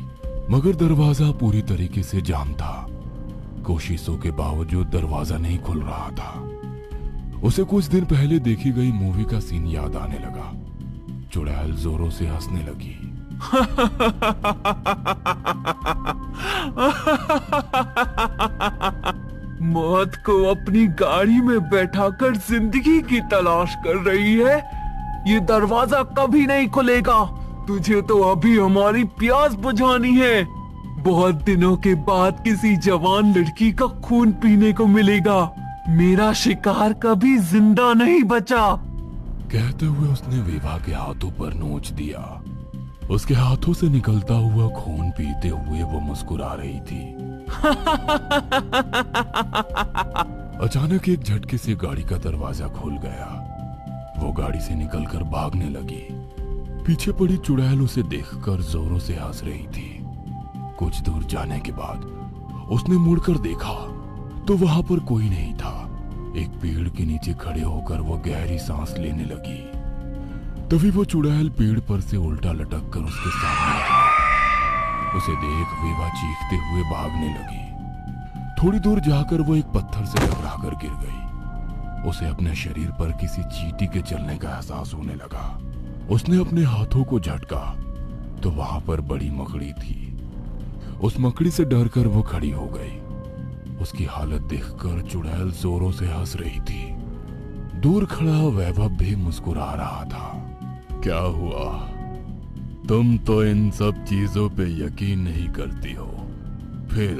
मगर दरवाजा पूरी तरीके से जाम था। कोशिशों के बावजूद दरवाजा नहीं खुल रहा था। उसे कुछ दिन पहले देखी गई मूवी का सीन याद आने लगा। चुड़ैल जोरों से हंसने लगी। मौत को अपनी गाड़ी में बैठाकर जिंदगी की तलाश कर रही है। ये दरवाजा कभी नहीं खुलेगा। तुझे तो अभी हमारी प्यास बुझानी है। बहुत दिनों के बाद किसी जवान लड़की का खून पीने को मिलेगा। मेरा शिकार कभी जिंदा नहीं बचा। कहते हुए उसने विभा के हाथों पर नोच दिया। उसके हाथों से निकलता हुआ खून पीते हुए वो मुस्कुरा रही थी। अचानक एक झटके से गाड़ी का दरवाजा खुल गया। वो गाड़ी से निकलकर भागने लगी। पीछे पड़ी चुड़ैल उसे देखकर जोरों से हंस रही थी। कुछ दूर जाने के बाद उसने मुड़कर देखा तो वहां पर कोई नहीं था। एक पेड़ के नीचे खड़े होकर वो गहरी सांस लेने लगी। तभी वो चुड़ैल पेड़ पर से उल्टा लटक कर उसके सामने आई। उसे देख विभा चीखते हुए भागने लगी। थोड़ी दूर जाकर वो एक पत्थर से टकराकर गिर गई। उसे अपने शरीर पर किसी चींटी के चलने का एहसास होने लगा। उसने अपने हाथों को झटका तो वहां पर बड़ी मकड़ी थी। उस मकड़ी से डरकर वो खड़ी हो गई। उसकी हालत देखकर चुड़ैल जोरों से हंस रही थी। दूर खड़ा वैभव भी मुस्कुरा रहा था। क्या हुआ? तुम तो इन सब चीजों पे यकीन नहीं करती हो, फिर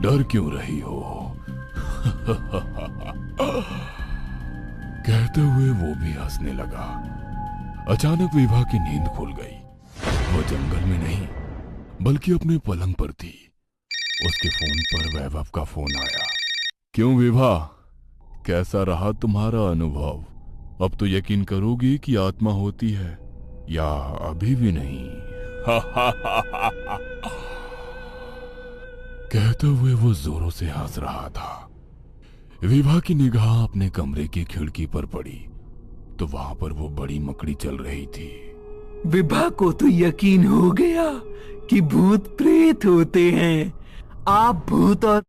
डर क्यों रही हो? कहते हुए वो भी हंसने लगा। अचानक विभा की नींद खुल गई। वो जंगल में नहीं बल्कि अपने पलंग पर थी। उसके फोन पर वैभव का फोन आया। क्यों विभा, कैसा रहा तुम्हारा अनुभव? अब तो यकीन करोगी कि आत्मा होती है या अभी भी नहीं? कहते हुए वो जोरों से हंस रहा था। विभा की निगाह अपने कमरे की खिड़की पर पड़ी तो वहां पर वो बड़ी मकड़ी चल रही थी। विभा को तो यकीन हो गया कि भूत प्रेत होते हैं। आप भूत और